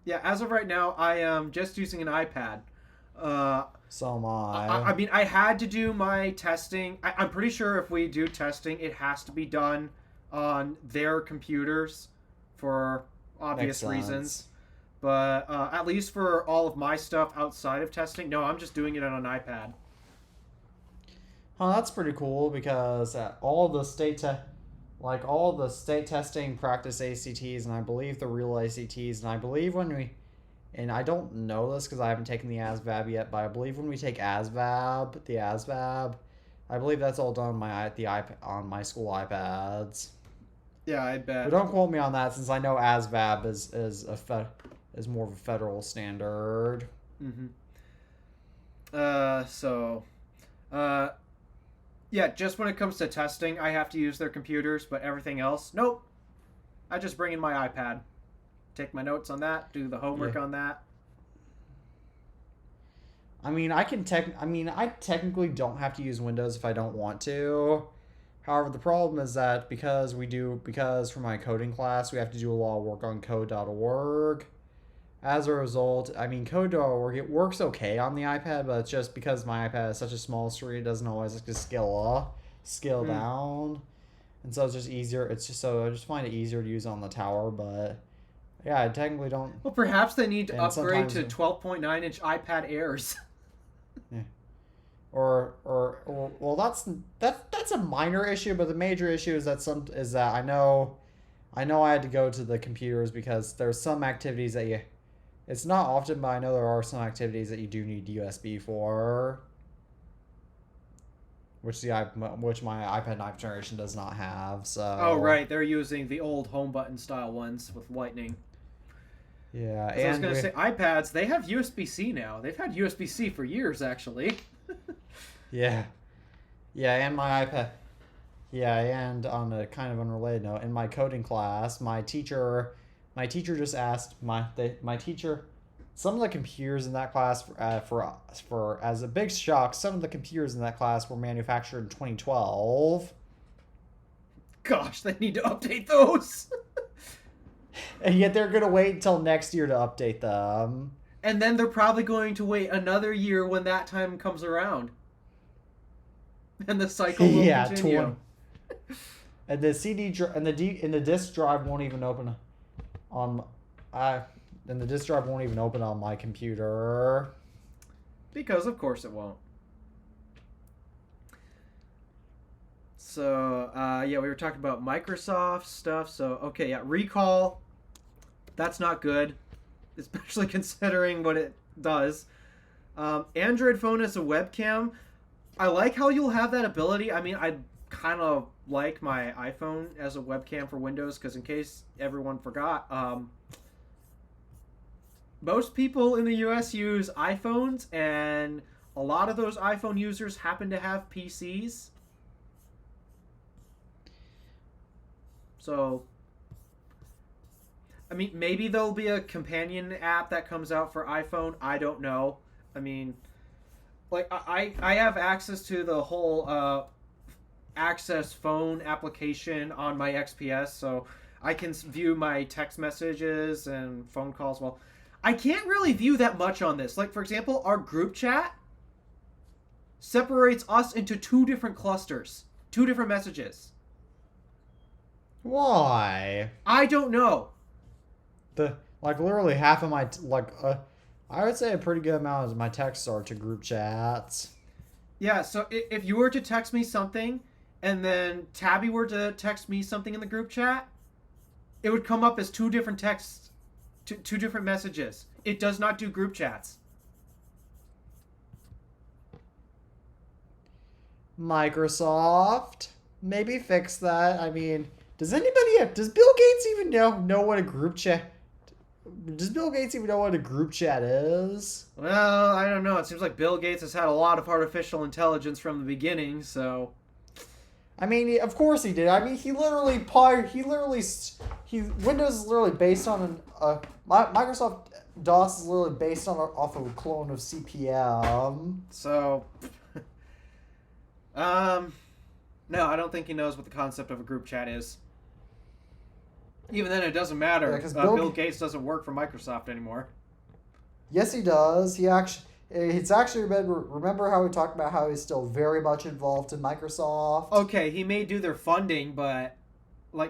Yeah, as of right now, I am just using an iPad. So am I. I mean, I had to do my testing. I'm pretty sure if we do testing, it has to be done on their computers for obvious reasons. But at least for all of my stuff outside of testing, no, I'm just doing it on an iPad. Oh, that's pretty cool because all the state testing practice ACTs, and I believe the real ACTs, and I believe and I don't know this because I haven't taken the ASVAB yet, but I believe when we take ASVAB, I believe that's all done on my school iPads. Yeah, I bet. But don't quote me on that since I know ASVAB is more of a federal standard. Mm-hmm. Yeah, just when it comes to testing, I have to use their computers, but everything else, nope. I just bring in my iPad, take my notes on that, do the homework on that. I mean, I technically don't have to use Windows if I don't want to. However, the problem is that because for my coding class, we have to do a lot of work on code.org. As a result, I mean, code.org, it works okay on the iPad, but it's just because my iPad is such a small screen, it doesn't always like to scale down. And so it's just easier. So I just find it easier to use on the tower, but yeah, I technically don't. Well, perhaps they need to upgrade to 12.9-inch iPad Airs. Yeah. Or well, that's a minor issue, but the major issue is that I know I had to go to the computers because there's some activities that it's not often, but I know there are some activities that you do need USB for, which my iPad 9th generation does not have. So. Oh right, they're using the old home button style ones with Lightning. Yeah, and I was gonna say iPads, they have USB-C now. They've had USB-C for years, actually. Yeah, and my iPad. Yeah, and on a kind of unrelated note, in my coding class, my teacher just asked some of the computers in that class for as a big shock, some of the computers in that class were manufactured in 2012. Gosh, they need to update those. And yet they're gonna wait until next year to update them. And then they're probably going to wait another year when that time comes around. And the cycle will continue. And the and the disk drive won't even open on and the disk drive won't even open on my computer. Because of course it won't. So, we were talking about Microsoft stuff. So, okay, yeah, recall. That's not good, especially considering what it does. Android phone as a webcam. I like how you'll have that ability. I mean, I kind of like my iPhone as a webcam for Windows because in case everyone forgot, most people in the US use iPhones, and a lot of those iPhone users happen to have PCs. So, I mean, maybe there'll be a companion app that comes out for iPhone. I don't know. I mean, like, I have access to the whole Access phone application on my XPS, so I can view my text messages and phone calls. Well, I can't really view that much on this. Like, for example, our group chat separates us into two different clusters, two different messages. Why? I don't know. Literally half of my I would say a pretty good amount of my texts are to group chats. Yeah, so if you were to text me something and then Tabby were to text me something in the group chat, it would come up as two different texts, two different messages. It does not do group chats. Microsoft, maybe fix that. I mean, does Bill Gates even know what a group chat? Does Bill Gates even know what a group chat is? Well, I don't know. It seems like Bill Gates has had a lot of artificial intelligence from the beginning, so. I mean, of course he did. I mean, Windows is literally based on Microsoft DOS is literally based off of a clone of CPM. So, no, I don't think he knows what the concept of a group chat is. Even then, it doesn't matter. Yeah, Bill Gates doesn't work for Microsoft anymore. Yes, he does. It's actually remember how we talked about how he's still very much involved in Microsoft. Okay, he may do their funding, but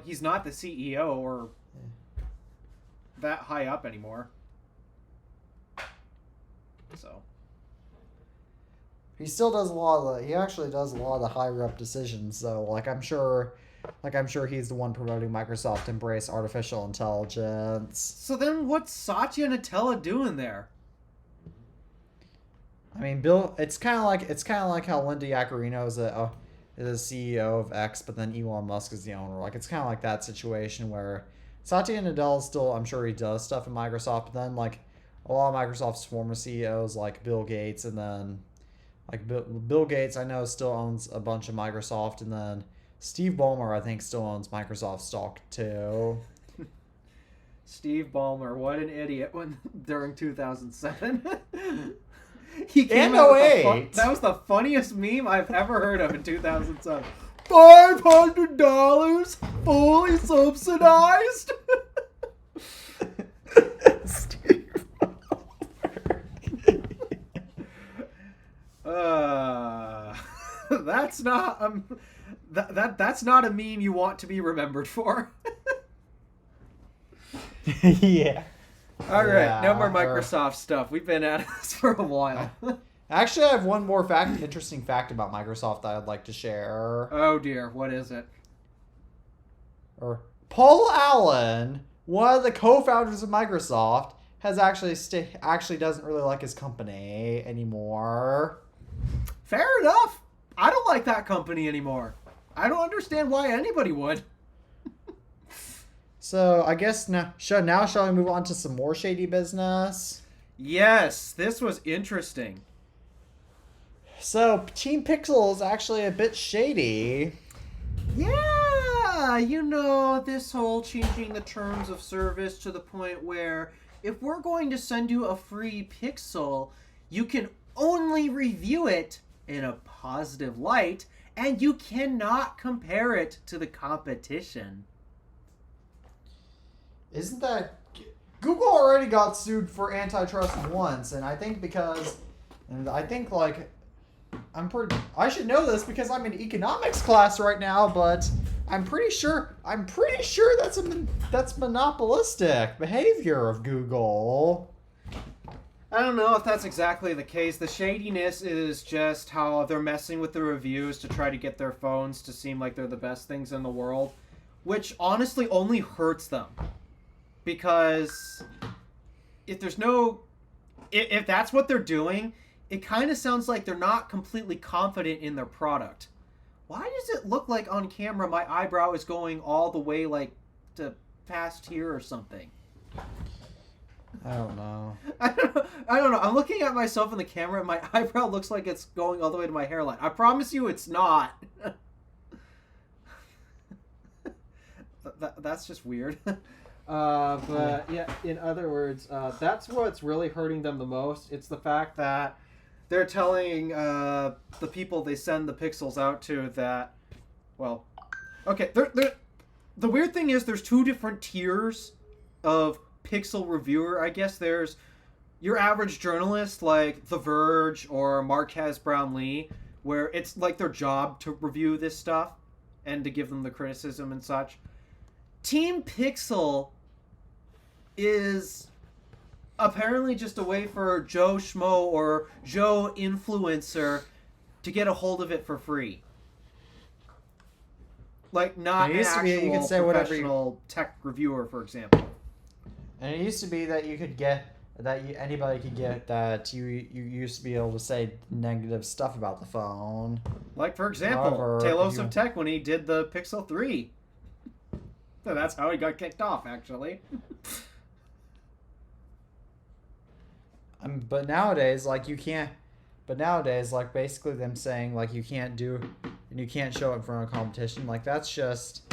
he's not the CEO or that high up anymore. So he still does he actually does a lot of the higher up decisions. though. I'm sure he's the one promoting Microsoft to embrace artificial intelligence. So then what's Satya Nadella doing there? I mean, Bill. It's kind of like how Linda Yaccarino is a CEO of X, but then Elon Musk is the owner. It's kind of like that situation where Satya Nadella still, I'm sure he does stuff in Microsoft, but then a lot of Microsoft's former CEOs like Bill Gates, and then Bill Gates I know still owns a bunch of Microsoft, and then Steve Ballmer I think still owns Microsoft stock too. Steve Ballmer, what an idiot! During 2007. He came out with that was the funniest meme I've ever heard of in 2007. $500 fully subsidized. Steve that's not that's not a meme you want to be remembered for. Yeah. All right, no more Microsoft stuff. We've been at this for a while. Actually, I have one more interesting fact about Microsoft that I'd like to share. Oh dear, what is it? Paul Allen, one of the co-founders of Microsoft, has actually doesn't really like his company anymore. Fair enough. I don't like that company anymore. I don't understand why anybody would. So I guess now shall we move on to some more shady business? Yes, this was interesting. So Team Pixel is actually a bit shady. Yeah, this whole changing the terms of service to the point where if we're going to send you a free Pixel, you can only review it in a positive light, and you cannot compare it to the competition. Isn't that Google already got sued for antitrust once, and I think I should know this because I'm in economics class right now, but I'm pretty sure that's monopolistic behavior of Google. I don't know if that's exactly the case. The shadiness is just how they're messing with the reviews to try to get their phones to seem like they're the best things in the world, which honestly only hurts them. Because if that's what they're doing, it kind of sounds like they're not completely confident in their product. Why does it look like on camera my eyebrow is going all the way like to past here or something? I don't know. I don't know. I'm looking at myself in the camera and my eyebrow looks like it's going all the way to my hairline. I promise you it's not. That's just weird. But yeah, in other words, that's what's really hurting them the most. It's the fact that they're telling the people they send the pixels out to that, well, okay, the weird thing is there's two different tiers of pixel reviewer. I guess there's your average journalist like The Verge or Marquez Brownlee, where it's like their job to review this stuff and to give them the criticism and such. Team Pixel is apparently just a way for Joe Schmo or Joe Influencer to get a hold of it for free. Like not an actual professional tech reviewer, for example. And it used to be that anybody could get that you used to be able to say negative stuff about the phone. Like, for example, Talos of Tech when he did the Pixel 3. So that's how he got kicked off, actually. But nowadays, basically them saying, like, you can't show it in front of competition, like, that's just...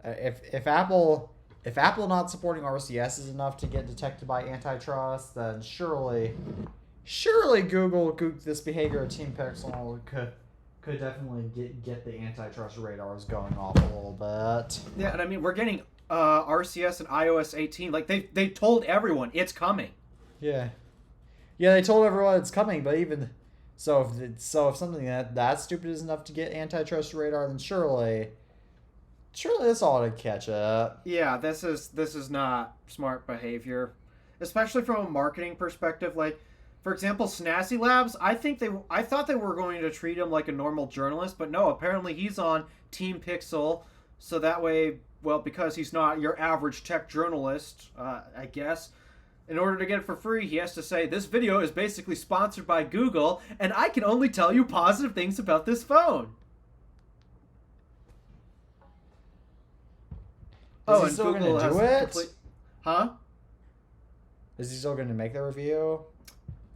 If Apple not supporting RCS is enough to get detected by antitrust, then surely Google this behavior of Team Pixel could definitely get the antitrust radars going off a little bit. Yeah, and I mean, we're getting RCS and iOS 18. Like, they told everyone it's coming. Yeah. Yeah, they told everyone it's coming, but even so, if something that stupid is enough to get antitrust radar, then surely this ought to catch up. Yeah, this is not smart behavior, especially from a marketing perspective. Like, for example, Snazzy Labs, I thought they were going to treat him like a normal journalist, but no, apparently he's on Team Pixel, so that way, well, because he's not your average tech journalist, I guess, in order to get it for free, he has to say, this video is basically sponsored by Google, and I can only tell you positive things about this phone. Is he still going to do it? Huh? Is he still going to make the review?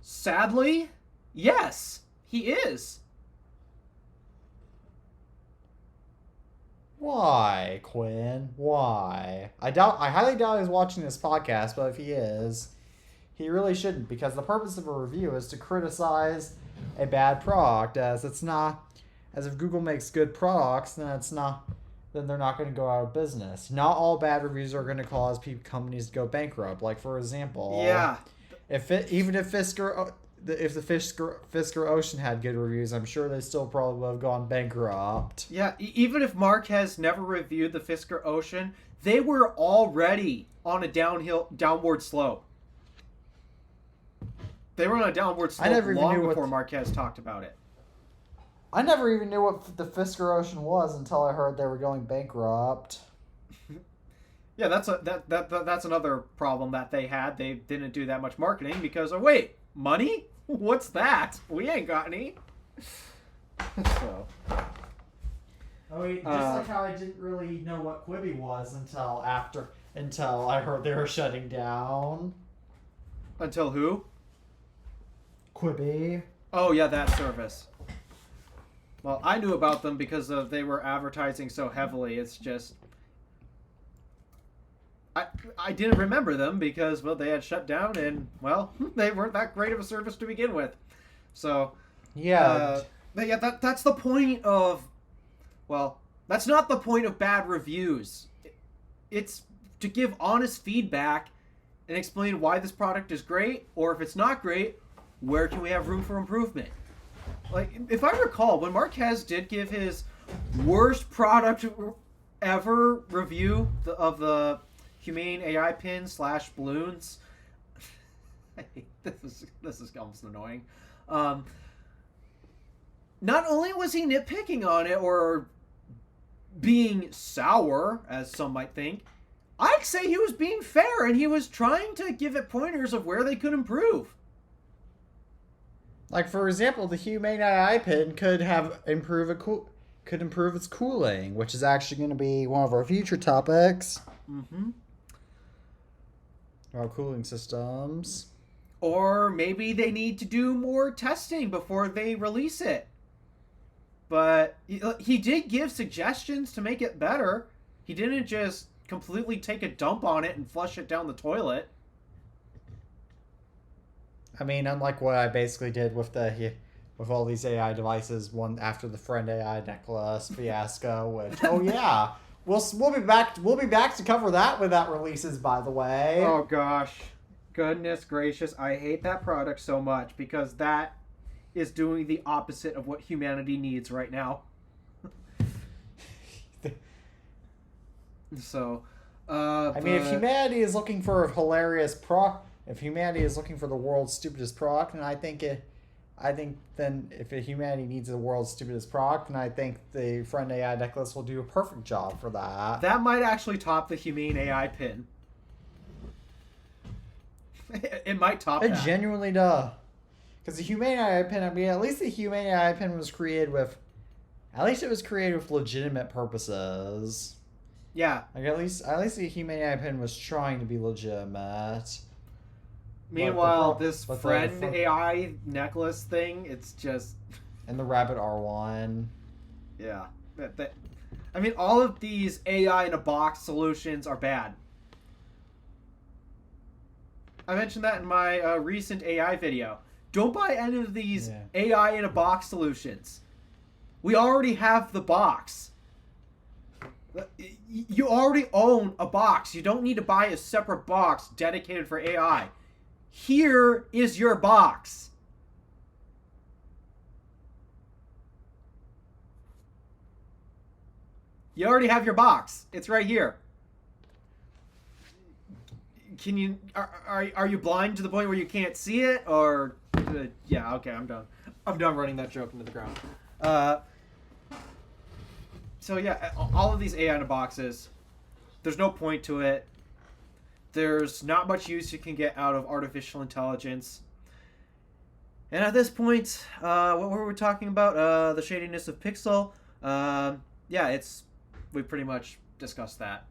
Sadly, yes, he is. Why, Quinn? Why? I highly doubt he's watching this podcast, but if he is, he really shouldn't, because the purpose of a review is to criticize a bad product, as if Google makes good products, then they're not going to go out of business. Not all bad reviews are going to cause companies to go bankrupt. Like, for example, yeah, if the Fisker Ocean had good reviews, I'm sure they still probably would have gone bankrupt. Yeah, even if Marquez never reviewed the Fisker Ocean, they were already on a downward slope. They were on a downward slope long before Marquez talked about it. I never even knew what the Fisker Ocean was until I heard they were going bankrupt. Yeah, that's another problem that they had. They didn't do that much marketing because, oh wait, money? What's that? We ain't got any. So. Oh, just like how I didn't really know what Quibi was until I heard they were shutting down. Until who? Quibi. Oh yeah, that service. Well, I knew about them because they were advertising so heavily. It's just I didn't remember them because, well, they had shut down and, well, they weren't that great of a service to begin with. So yeah, but yeah, that's the point of, well, that's not the point of bad reviews. It's to give honest feedback and explain why this product is great, or if it's not great, where can we have room for improvement? Like, if I recall, when Marquez did give his worst product ever review of the Humane AI pin / balloons, I hate this is almost annoying. Not only was he nitpicking on it or being sour, as some might think, I'd say he was being fair and he was trying to give it pointers of where they could improve. Like, for example, the Humane AI pin could improve its cooling, which is actually going to be one of our future topics. Mm-hmm. Our cooling systems. Or maybe they need to do more testing before they release it. But he did give suggestions to make it better. He didn't just completely take a dump on it and flush it down the toilet. I mean, unlike what I basically did with all these AI devices, one after the friend AI necklace fiasco, which we'll be back to cover that when that releases, by the way. Oh gosh. Goodness gracious, I hate that product so much because that is doing the opposite of what humanity needs right now. So, I mean, if humanity is looking for a hilarious if humanity is looking for the world's stupidest product, then if humanity needs the world's stupidest product, then I think the Friend AI necklace will do a perfect job for that. That might actually top the Humane AI pin. It might top that. It genuinely does. Because the Humane AI pin, I mean, at least the Humane AI pin was created with legitimate purposes. Yeah. Like at least the Humane AI pin was trying to be legitimate. Meanwhile, this friend AI necklace thing, it's just... And the Rabbit R1. Yeah. I mean, all of these AI in a box solutions are bad. I mentioned that in my recent AI video. Don't buy any of these AI in a box solutions. We already have the box. You already own a box. You don't need to buy a separate box dedicated for AI. Here is your box. You already have your box. It's right here. Can you are you blind to the point where you can't see it, or yeah, okay, I'm done running that joke into the ground. So yeah, all of these AI in a boxes, there's no point to it. There's not much use you can get out of artificial intelligence. And at this point, what were we talking about? The shadiness of Pixel. Yeah, we pretty much discussed that.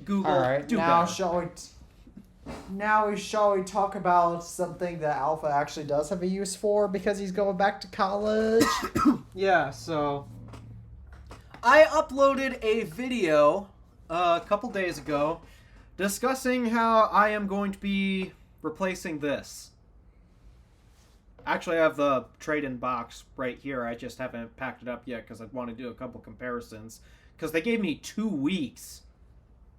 Google. All right, now shall we talk about something that Alpha actually does have a use for because he's going back to college? Yeah, so I uploaded a video a couple days ago discussing how I am going to be replacing this. Actually, I have the trade-in box right here. I just haven't packed it up yet because I want to do a couple comparisons. Because they gave me 2 weeks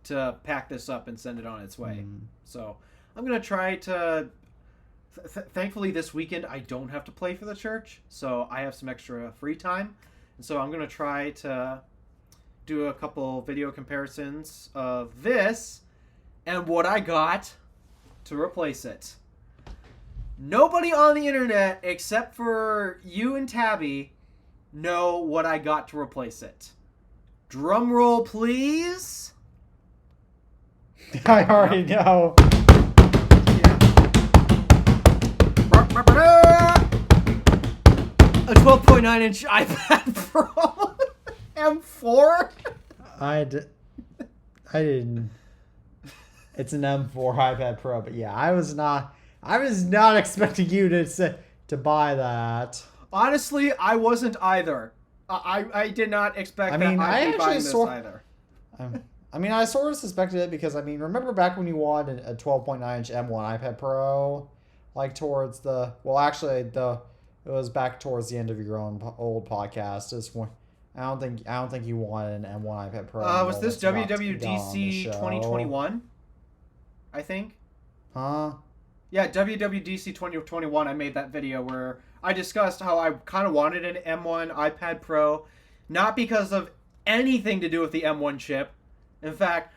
to pack this up and send it on its way. So I'm going to try to... thankfully, this weekend, I don't have to play for the church. So I have some extra free time. And so I'm going to try to do a couple video comparisons of this and what I got to replace it. Nobody on the internet, except for you and Tabby, know what I got to replace it. Drum roll, please. I already know. Yeah. A 12.9-inch iPad Pro M4. I didn't. It's an M4 iPad Pro, but yeah, I was not expecting you to buy that. Honestly, I wasn't either. I did not expect that I'd be buying this either. I mean, I sort of suspected it because, I mean, remember back when you wanted a 12.9-inch M1 iPad Pro? Like towards it was back towards the end of your old podcast. I don't think you wanted an M1 iPad Pro. Was this WWDC 2021? I think. Huh? Yeah, WWDC 2021, I made that video where I discussed how I kind of wanted an M1 iPad Pro, not because of anything to do with the M1 chip. In fact,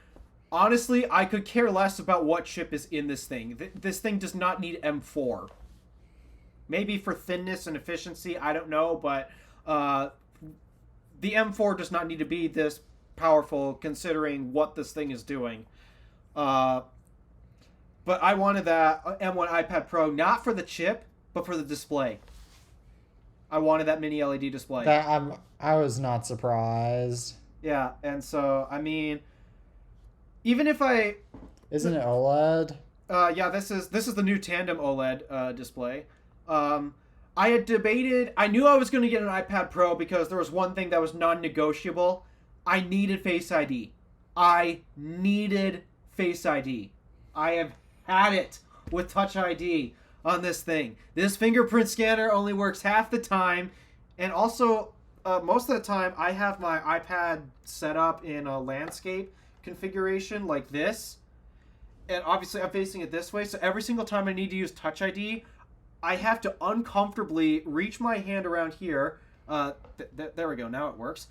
honestly, I could care less about what chip is in this thing. This thing does not need M4. Maybe for thinness and efficiency, I don't know, but the M4 does not need to be this powerful considering what this thing is doing. But I wanted that M1 iPad Pro not for the chip, but for the display. I wanted that mini LED display. I was not surprised. Yeah, and so I mean, even if I isn't it OLED? Yeah, this is the new tandem OLED display. I had debated. I knew I was going to get an iPad Pro because there was one thing that was non-negotiable. I needed Face ID. I needed Face ID. I have had it with Touch ID on this thing. This fingerprint scanner only works half the time, and also most of the time I have my iPad set up in a landscape configuration like this, and obviously I'm facing it this way, so every single time I need to use Touch ID, I have to uncomfortably reach my hand around here. There we go, now it works.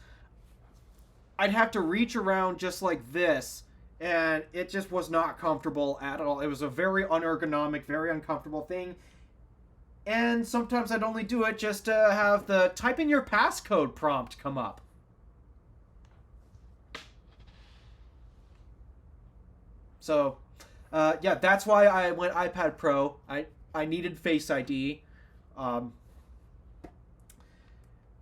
I'd have to reach around just like this, and it just was not comfortable at all. It was a very unergonomic, very uncomfortable thing. And sometimes I'd only do it just to have the type in your passcode prompt come up. So, yeah, that's why I went iPad Pro. I needed Face ID.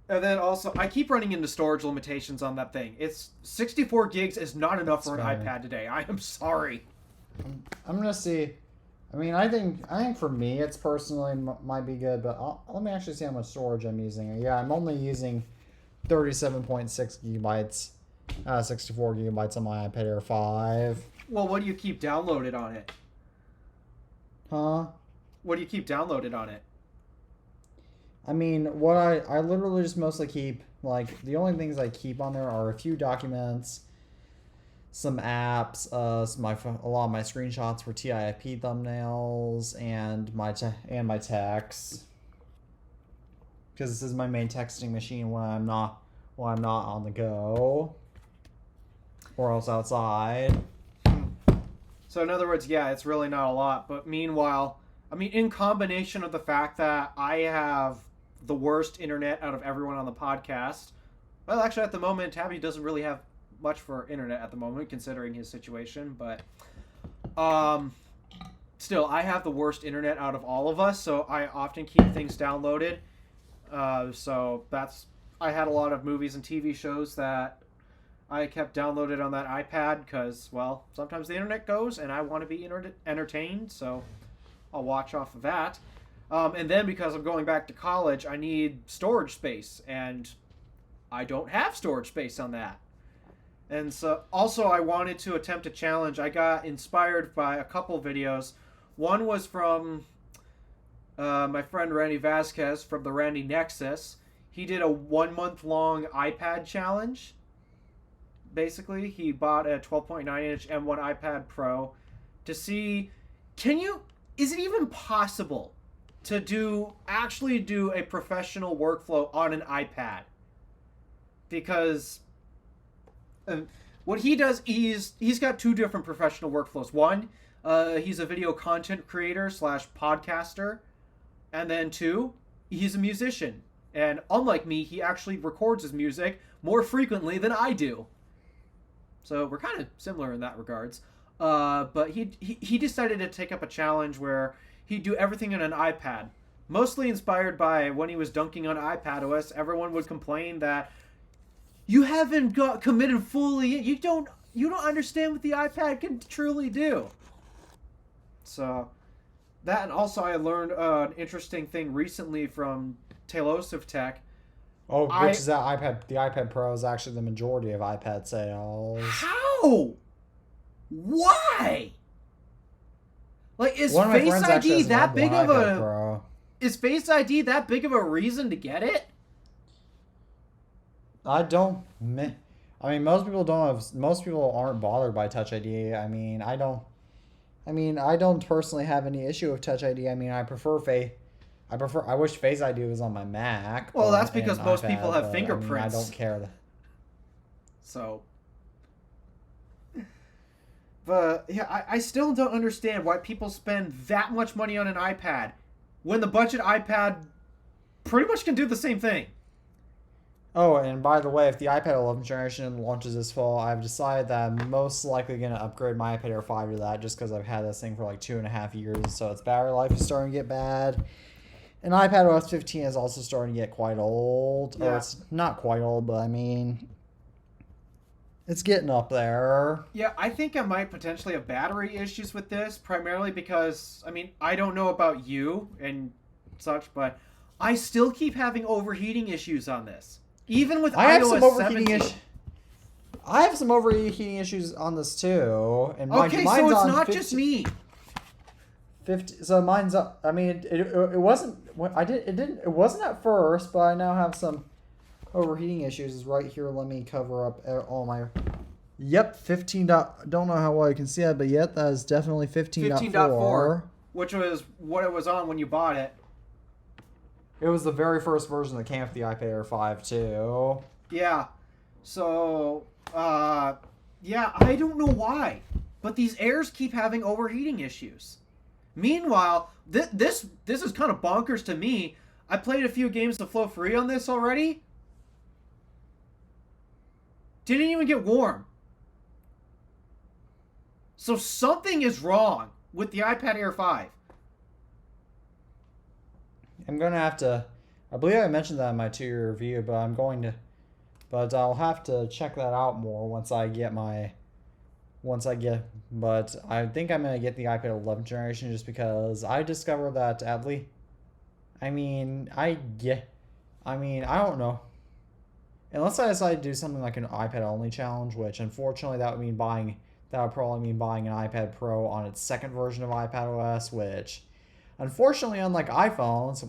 And then also, I keep running into storage limitations on that thing. It's 64 gigs is not enough for an iPad today. I am sorry. I'm gonna see. I mean, I think for me, it's personally might be good, but let me actually see how much storage I'm using. Yeah, I'm only using 37.6 gigabytes, 64 gigabytes on my iPad Air 5. Well, what do you keep downloaded on it? Huh? What do you keep downloaded on it? I mean, what I literally just mostly keep, like, the only things I keep on there are a few documents, some apps, a lot of my screenshots for TIFP thumbnails, and my texts, because this is my main texting machine when I'm not on the go, or else outside. So in other words, yeah, it's really not a lot. But meanwhile, I mean, in combination of the fact that I have the worst internet out of everyone on the podcast. Well, actually, at the moment, Tabby doesn't really have much for internet at the moment, considering his situation. But still, I have the worst internet out of all of us, so I often keep things downloaded. So I had a lot of movies and TV shows that I kept downloaded on that iPad because, well, sometimes the internet goes and I want to be entertained, so I'll watch off of that. And then because I'm going back to college, I need storage space, and I don't have storage space on that. And so also I wanted to attempt a challenge. I got inspired by a couple videos. One was from my friend Randy Vasquez from the Randy Nexus. He did a 1 month long iPad challenge. Basically, he bought a 12.9 inch M1 iPad Pro to see, is it even possible to actually do a professional workflow on an iPad? Because what he does, he's got two different professional workflows. One, he's a video content creator / podcaster, and then two, he's a musician. And unlike me, he actually records his music more frequently than I do. So we're kind of similar in that regards. But he decided to take up a challenge where he'd do everything on an iPad. Mostly inspired by when he was dunking on iPadOS, everyone would complain that you haven't got committed fully. You don't understand what the iPad can truly do. So that, and also I learned an interesting thing recently from Talos of Tech. Oh, which is that iPad? The iPad Pro is actually the majority of iPad sales. How? Why? Like, is Face ID that big of a? Is Face ID that big of a reason to get it? I mean, most people don't have. Most people aren't bothered by Touch ID. I mean, I don't. I mean, I don't personally have any issue with Touch ID. I mean, I wish Face ID was on my Mac. Well, that's and because most people iPad, have but, fingerprints. I don't care. So, but yeah, I still don't understand why people spend that much money on an iPad when the budget iPad pretty much can do the same thing. Oh, and by the way, if the iPad 11th generation launches this fall, I've decided that I'm most likely going to upgrade my iPad Air 5 to that just because I've had this thing for like 2.5 years, so its battery life is starting to get bad. And iPad OS 15 is also starting to get quite old. Yeah. Or it's not quite old, but I mean, it's getting up there. Yeah, I think I might potentially have battery issues with this, primarily because, I mean, I don't know about you and such, but I still keep having overheating issues on this. Even with I have iOS some overheating 17. issues. I have some overheating issues on this too, and Okay, mine's so it's on not 50, just me. 50. So mine's up. I mean, it wasn't. It wasn't at first, but I now have some overheating issues. Is right here. Let me cover up all my. Yep, 15. Don't know how well you can see it, but yet that is definitely 15.4. 15.4, which was what it was on when you bought it. It was the very first version that came with the iPad Air 5 too. Yeah. So, yeah, I don't know why, but these Airs keep having overheating issues. Meanwhile, this is kind of bonkers to me. I played a few games to Flow Free on this already. Didn't even get warm. So something is wrong with the iPad Air 5. I'm gonna have to. I believe I mentioned that in my 2-year review, but I'll have to check that out more once I get. But I think I'm gonna get the iPad 11th generation just because I discovered that at least. I don't know. Unless I decide to do something like an iPad only challenge, which unfortunately that would probably mean buying an iPad Pro on its second version of iPadOS, which unfortunately, unlike iPhones,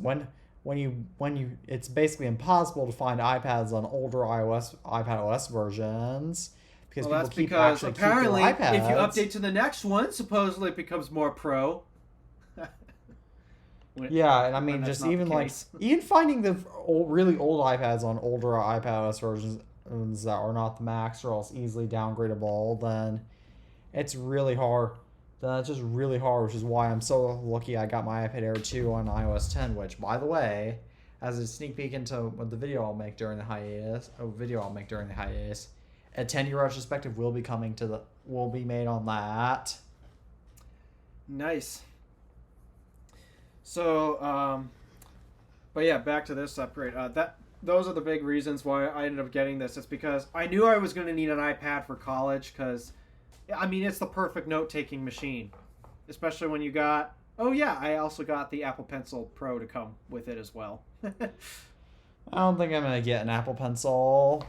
it's basically impossible to find iPads on older iPadOS versions because Well, people that's because keep apparently, their iPads. if you update to the next one, supposedly it becomes more pro. Yeah, and I mean, When that's just not even the like case. even finding the really old iPads on older iPadOS versions that are not the Max or else easily downgradable, then it's really hard. Then it's just really hard, which is why I'm so lucky I got my iPad Air 2 on iOS 10, which, by the way, as a sneak peek into the video I'll make during the hiatus, a 10-year retrospective will be made on that. Nice. So, but yeah, back to this upgrade. Those are the big reasons why I ended up getting this. It's because I knew I was going to need an iPad for college because, I mean, it's the perfect note-taking machine. Especially when you got... Oh, yeah, I also got the Apple Pencil Pro to come with it as well. I don't think I'm going to get an Apple Pencil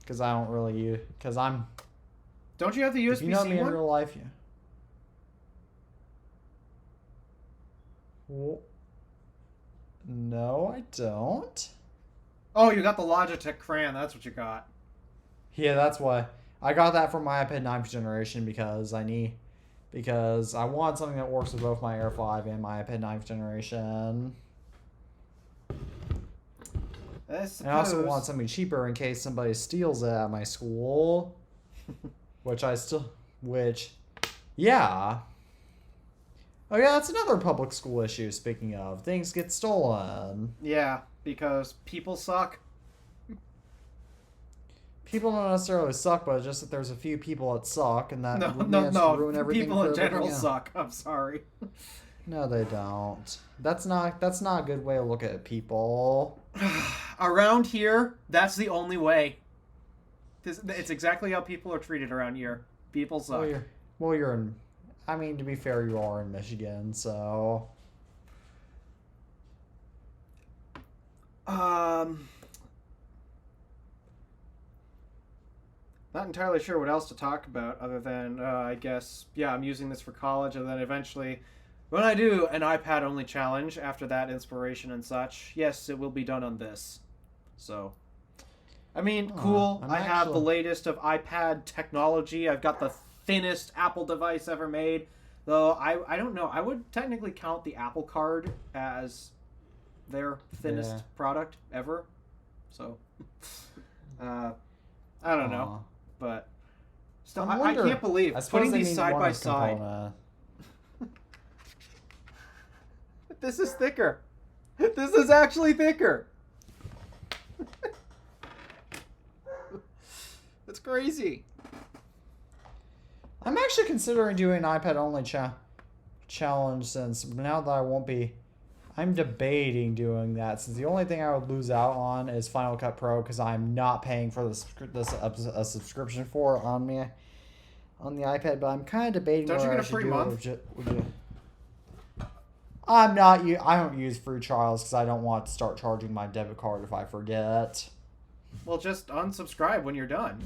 because I don't really use... Because I'm... Don't you have the USB-C you know me in one? real life, yeah. No, I don't. Oh, you got the Logitech Crayon. That's what you got. Yeah, that's why. I got that for my iPad 9th generation because I want something that works with both my Air 5 and my iPad 9th generation. And I also want something cheaper in case somebody steals it at my school. Yeah. Oh yeah, that's another public school issue, speaking of. Things get stolen. Yeah, because people suck. People don't necessarily suck, but it's just that there's a few people that suck, and that ruin everything. People for in general everything else. suck. I'm sorry. No, they don't. That's not a good way to look at people. Around here, that's the only way. It's exactly how people are treated around here. People suck. You're in... I mean, to be fair, you are in Michigan, so... Not entirely sure what else to talk about other than, I guess, yeah, I'm using this for college, and then eventually, when I do an iPad-only challenge, after that inspiration and such, yes, it will be done on this. So, I mean, cool. I have the latest of iPad technology. I've got the thinnest Apple device ever made. Though I don't know. I would technically count the Apple Card as their thinnest product ever. So, I don't know, but still, I can't believe putting these side by side. This is thicker. This is actually thicker. That's crazy. I'm actually considering doing an iPad only challenge since now that I won't be. I'm debating doing that since the only thing I would lose out on is Final Cut Pro because I'm not paying for a subscription for it on the iPad. But I'm kind of debating. Don't you get a free month? I'm not. I don't use free trials because I don't want to start charging my debit card if I forget. Well, just unsubscribe when you're done.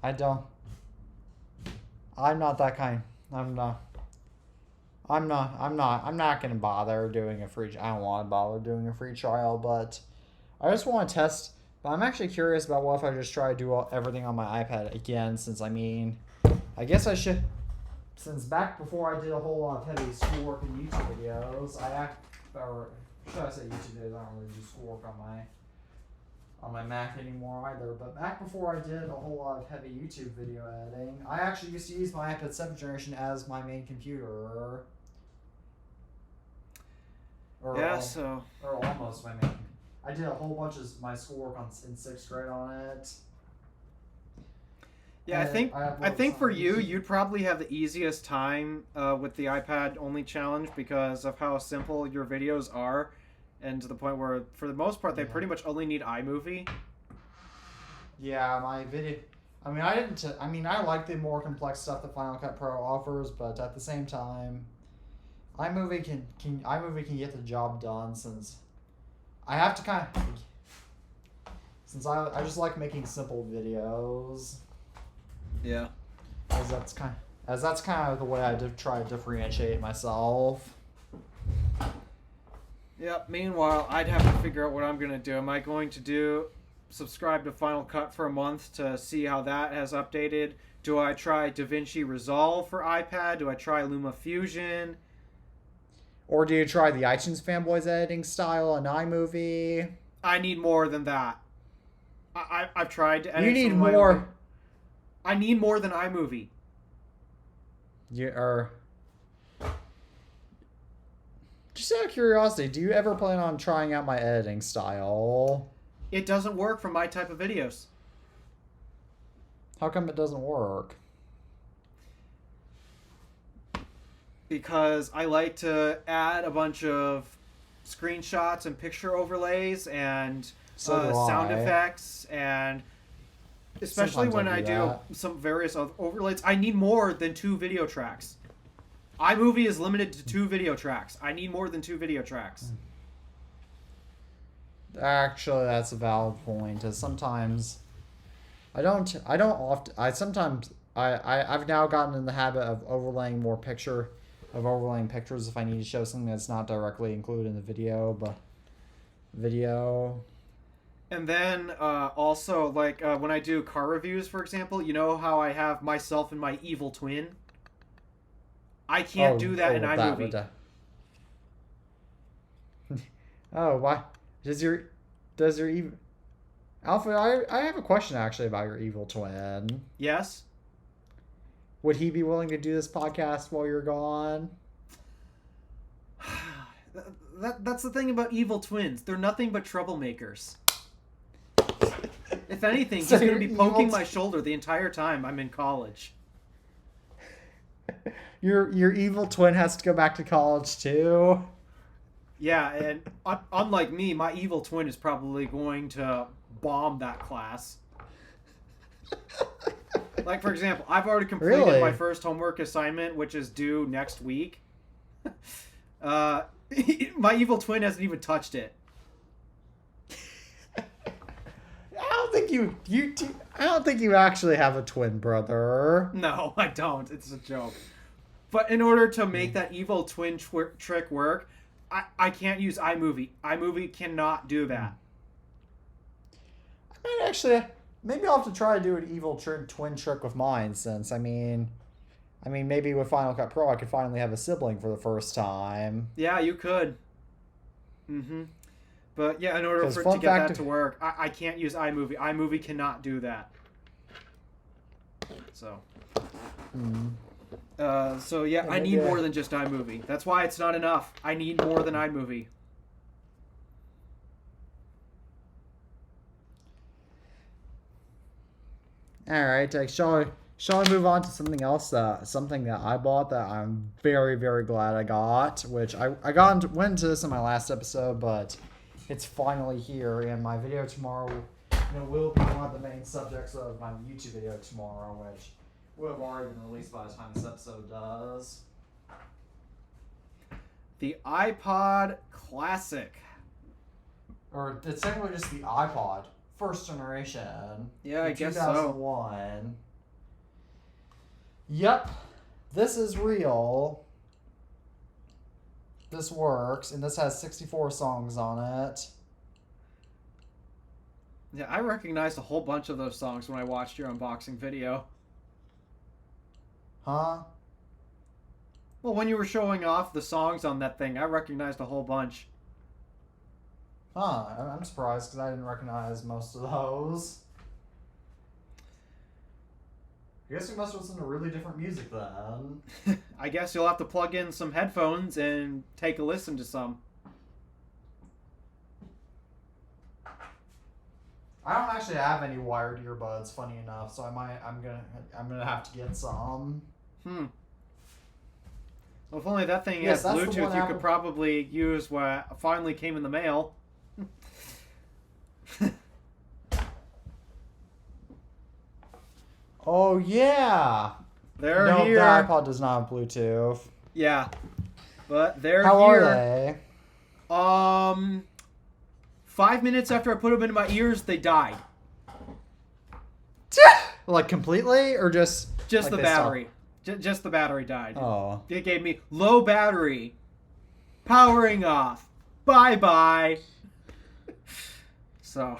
I don't. I'm not that kind. I'm not gonna bother doing a free. I don't want to bother doing a free trial, but I just want to test. But I'm actually curious about what if I just try to do everything on my iPad again. Since I guess I should. Since back before I did a whole lot of heavy schoolwork and YouTube videos, or should I say YouTube videos? I don't really do schoolwork on my Mac anymore either. But back before I did a whole lot of heavy YouTube video editing, I actually used to use my iPad 7th generation as my main computer. Or almost my main. I did a whole bunch of my schoolwork in 6th grade on it. Yeah, I think for you, you'd probably have the easiest time with the iPad only challenge because of how simple your videos are, and to the point where, for the most part, they pretty much only need iMovie. Yeah, my video. I like the more complex stuff that Final Cut Pro offers, but at the same time, iMovie can get the job done since I have to I just like making simple videos. Yeah. As that's kind of the way I try to differentiate myself. Yep. Meanwhile, I'd have to figure out what I'm gonna do. Am I going to subscribe to Final Cut for a month to see how that has updated? Do I try DaVinci Resolve for iPad? Do I try LumaFusion? Or do you try the iTunes Fanboys editing style on iMovie? I need more than that. I've tried to edit. You need more. I need more than iMovie. Just out of curiosity, do you ever plan on trying out my editing style? It doesn't work for my type of videos. How come it doesn't work? Because I like to add a bunch of screenshots and picture overlays and sound effects, and especially when I do some various other overlays, I need more than 2 video tracks. iMovie is limited to 2 video tracks. I need more than 2 video tracks. Actually, that's a valid point. As sometimes I've now gotten in the habit of overlaying pictures if I need to show something that's not directly included in the video, And then also, like, when I do car reviews, for example, you know how I have myself and my evil twin? I can't do that in iMovie. Oh, why? Does your evil... Alfred, I have a question, actually, about your evil twin. Yes? Would he be willing to do this podcast while you're gone? That's the thing about evil twins. They're nothing but troublemakers. If anything, he's going to be poking my shoulder the entire time I'm in college. Your evil twin has to go back to college too? Yeah, and unlike me, my evil twin is probably going to bomb that class. Like, for example, I've already completed my first homework assignment, which is due next week. My evil twin hasn't even touched it. I don't think you actually have a twin brother. No, I don't. It's a joke. But in order to make that evil twin trick work, I can't use iMovie. iMovie cannot do that. I mean, actually, maybe I'll have to try to do an evil twin trick with mine, since, I I mean, maybe with Final Cut Pro, I could finally have a sibling for the first time. Yeah, you could. Mm-hmm. But yeah, in order 'Cause for it fun to get that fact- to work, I can't use iMovie. iMovie cannot do that. So. So yeah, I need more than just iMovie. That's why it's not enough. I need more than iMovie. All right, shall I move on to something else? Something that I bought that I'm very, very glad I got. Which I went into this in my last episode, but it's finally here. And my video tomorrow, will be one of the main subjects of my YouTube video tomorrow, which will have already been released by the time this episode does. The iPod Classic. Or it's technically just the iPod, first generation. Yeah, I guess so. 2001. Yep, this is real. This works, and this has 64 songs on it. Yeah, I recognized a whole bunch of those songs when I watched your unboxing video. Huh? Well, when you were showing off the songs on that thing, I recognized a whole bunch. Huh, I'm surprised because I didn't recognize most of those. I guess we must listen to really different music then. I guess you'll have to plug in some headphones and take a listen to some. I don't actually have any wired earbuds, funny enough, so I'm gonna have to get some. Well, if only that thing Yes, has that's the Bluetooth, one you Apple- could probably use what finally came in the mail. Oh yeah. They're No, here. the iPod does not have Bluetooth. Yeah, but they're How here. are they? 5 minutes after I put them into my ears, they died. Like completely, or just Just like the they battery. Just the battery died. Oh. It gave me low battery. Powering off. Bye-bye. So,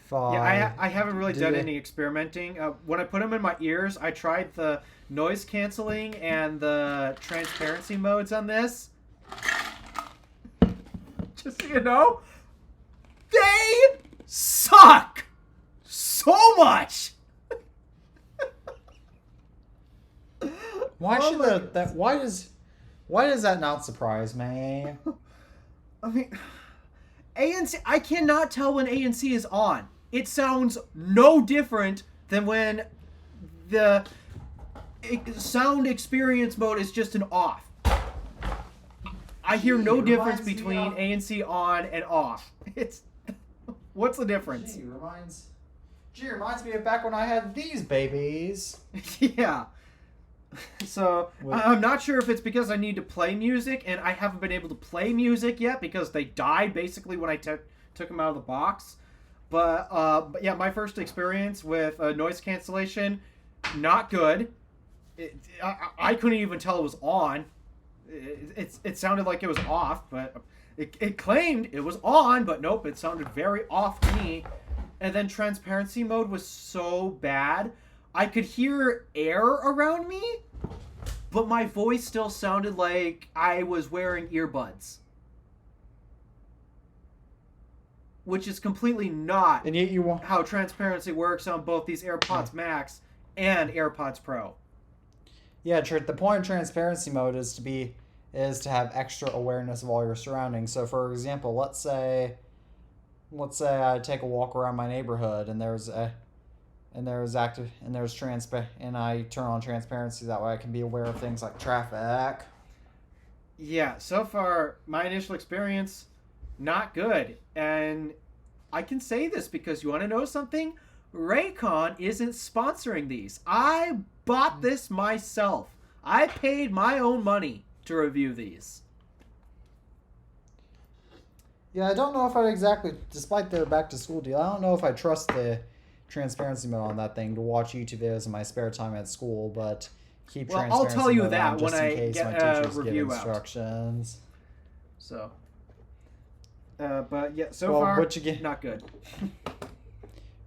Fine. yeah, I haven't really done Did it- any experimenting. When I put them in my ears, I tried the noise canceling and the transparency modes on this. Just so you know, they suck so much. Why Oh should my that? Why does that not surprise me? I mean, ANC. I cannot tell when ANC is on. It sounds no different than when the sound experience mode is just an off. I hear Gee, no it difference reminds me between of- ANC on and off. It's what's the difference? Gee, reminds me of back when I had these babies. Yeah. So I'm not sure if it's because I need to play music and I haven't been able to play music yet because they died basically when I took them out of the box. But yeah, my first experience with noise cancellation, not good. I couldn't even tell it was on. It sounded like it was off, but it claimed it was on, but nope, it sounded very off to me. And then transparency mode was so bad. I could hear air around me, but my voice still sounded like I was wearing earbuds. Which is completely not And yet you want. how transparency works on both these AirPods Max and AirPods Pro. Yeah, the point of transparency mode is to have extra awareness of all your surroundings. So, for example, let's say I take a walk around my neighborhood and and I turn on transparency. That way I can be aware of things like traffic. Yeah, so far, my initial experience, not good. And I can say this because you want to know something? Raycon isn't sponsoring these. I bought this myself. I paid my own money to review these. Yeah, I don't know if I exactly, despite their back to school deal, I don't know if I trust the transparency mode on that thing to watch YouTube videos in my spare time at school, but keep Well, I'll transparency tell you mode that on just when in I case get my a teachers give review out. instructions. So, but yeah, so Well, far, what you get- not good.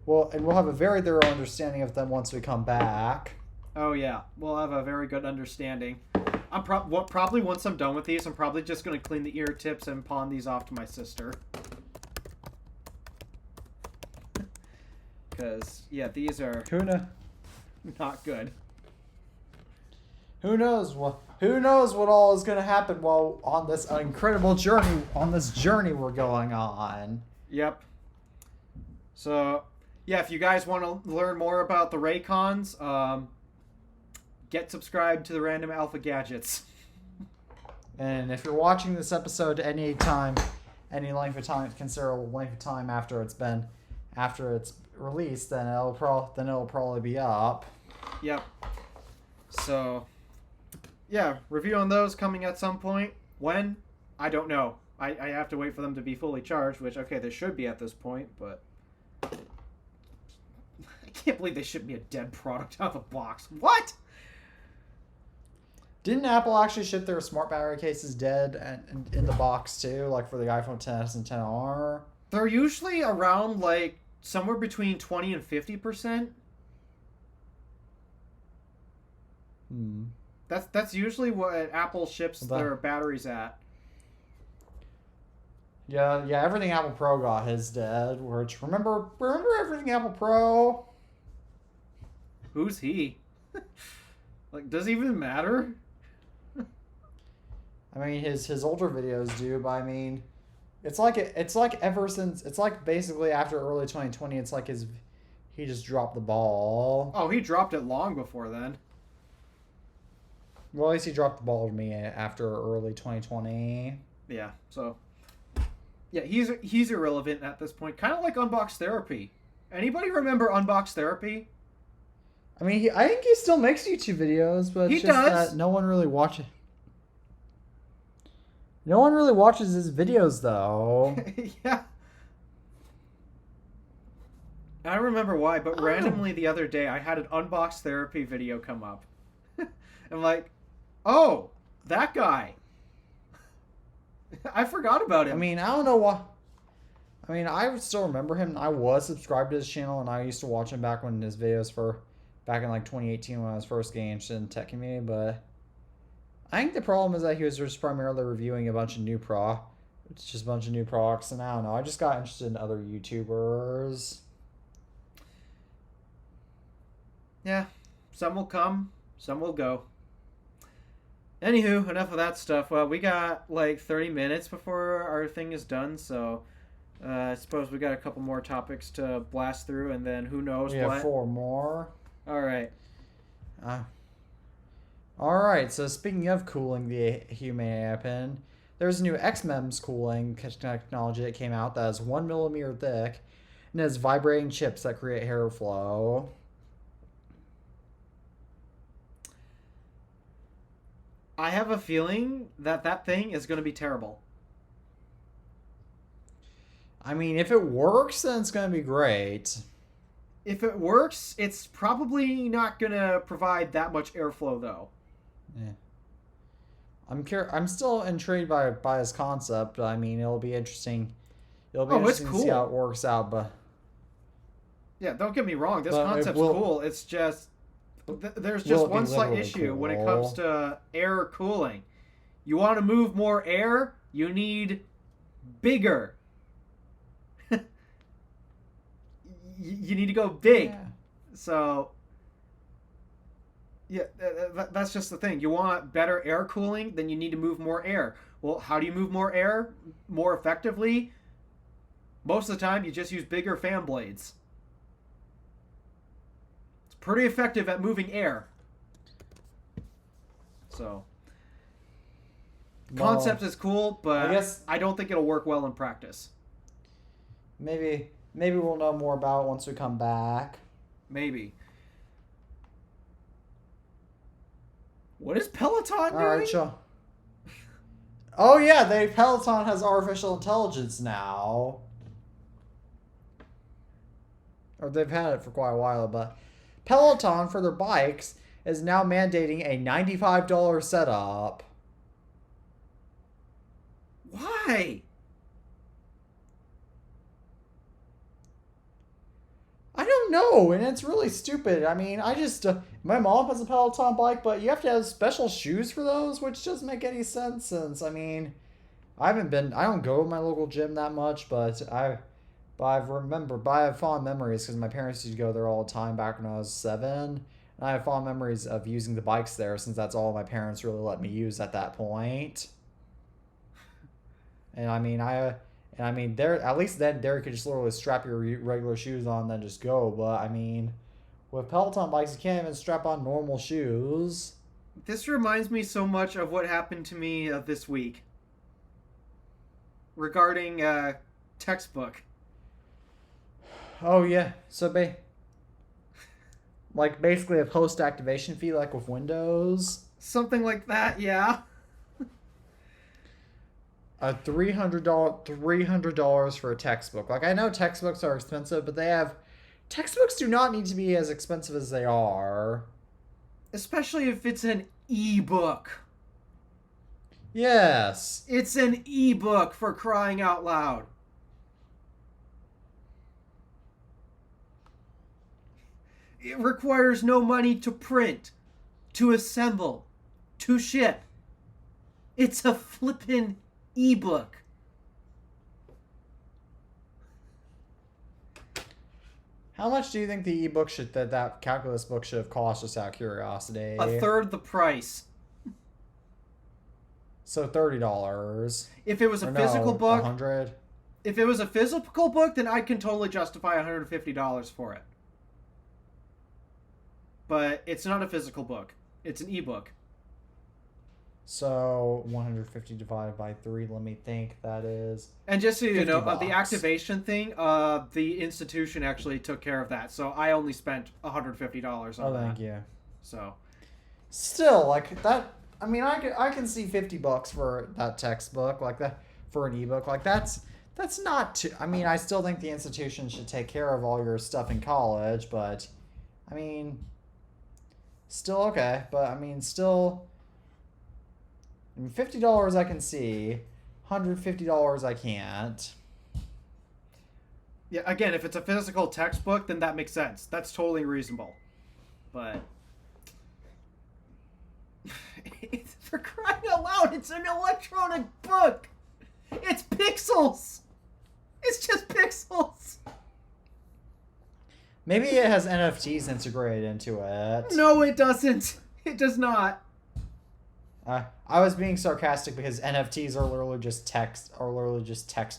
Well, and we'll have a very thorough understanding of them once we come back. Oh yeah, we'll have a very good understanding. Probably once I'm done with these, I'm probably just gonna clean the ear tips and pawn these off to my sister. Because yeah, these are not good. Who knows what all is going to happen while on this incredible journey we're going on. Yep. So, yeah, if you guys want to learn more about the Raycons, get subscribed to the Random Alpha Gadgets. And if you're watching this episode any length of time, considerable length of time after it's released, then it'll probably be up. Yep. So, yeah, review on those coming at some point. When? I don't know. I have to wait for them to be fully charged, which, okay, they should be at this point, but I can't believe they shipped me a dead product out of a box. What? Didn't Apple actually ship their smart battery cases dead and in the box too, like for the iPhone XS and XR? They're usually around, like, somewhere between 20 and 50%. That's usually what Apple ships their batteries at. Yeah, everything Apple Pro got is dead. Which remember everything Apple Pro? Who's he? Like, does it even matter? I mean, his older videos do, but I mean, it's like basically after early 2020, it's like he just dropped the ball. Oh, he dropped it long before then. Well, at least he dropped the ball to me after early 2020. Yeah, so yeah, he's irrelevant at this point. Kind of like Unbox Therapy. Anybody remember Unbox Therapy? I mean, I think he still makes YouTube videos, but it's just that no one really watches. No one really watches his videos, though. Yeah. I don't remember why, but randomly the other day I had an Unbox Therapy video come up. I'm like, oh, that guy. I forgot about him. I mean, I don't know why. I mean, I still remember him. I was subscribed to his channel, and I used to watch him back when his videos back in like 2018 when I was first getting interested in the tech community, but I think the problem is that he was just primarily reviewing a bunch of new products, and I don't know. I just got interested in other YouTubers. Yeah, some will come, some will go. Anywho, enough of that stuff. Well, we got like 30 minutes before our thing is done, so I suppose we got a couple more topics to blast through, and then who knows what. We have 4 more. All right. All right, so speaking of cooling the human hairpin, there's a new XMEMS cooling technology that came out that is 1 millimeter thick and has vibrating chips that create airflow. I have a feeling that thing is going to be terrible. I mean, if it works, then it's going to be great. If it works, it's probably not going to provide that much airflow, though. Yeah. I'm still intrigued by his concept. I mean, it'll be interesting. Interesting to see how it works out, but yeah, don't get me wrong. This concept's cool. It's just there's just one slight issue when it comes to air cooling. You want to move more air, you need bigger. You need to go big. Yeah. So yeah, that's just the thing. You want better air cooling, then you need to move more air. Well, how do you move more air more effectively? Most of the time, you just use bigger fan blades. It's pretty effective at moving air. So, concept is cool, but I don't think it'll work well in practice. Maybe we'll know more about it once we come back. Maybe. What is Peloton doing? All right, sure. Oh yeah, Peloton has artificial intelligence now. Or they've had it for quite a while, but Peloton for their bikes is now mandating a $95 setup. Why? I don't know. know, and it's really stupid. I mean, I just my mom has a Peloton bike, but you have to have special shoes for those, which doesn't make any sense. Since I mean, I don't go to my local gym that much, but I have fond memories because my parents used to go there all the time back when I was 7. And I have fond memories of using the bikes there since that's all my parents really let me use at that point. And I mean, there at least then there you could just literally strap your regular shoes on, and then just go. But I mean, with Peloton bikes, you can't even strap on normal shoes. This reminds me so much of what happened to me this week regarding textbook. Oh yeah, so basically a post activation fee like with Windows. Something like that, yeah. A $300 for a textbook. Like, I know textbooks are expensive, but textbooks do not need to be as expensive as they are. Especially if it's an ebook. Yes. It's an ebook, for crying out loud. It requires no money to print, to assemble, to ship. It's a flippin' ebook. How much do you think the ebook that calculus book should have cost, just out of curiosity? A third the price. So $30. If it was a physical book, $100. If it was a physical book, then I can totally justify $150 for it. But it's not a physical book. It's an ebook. So 150 divided by 3, let me think, that is... And just so you know, $50. the activation thing, the institution actually took care of that. So I only spent $150 on that. Thank you. So... Still, like, that... I mean, I can see $50 for that textbook, like that, for an ebook. Like, that's not too... I mean, I still think the institution should take care of all your stuff in college, but... I mean... Still okay, but I mean, still... I mean, $50 I can see. $150 I can't. Yeah, again, if it's a physical textbook, then that makes sense. That's totally reasonable. But... for crying out loud, it's an electronic book! It's pixels! It's just pixels! Maybe it has NFTs integrated into it. No, it doesn't. It does not. I was being sarcastic because NFTs are literally just text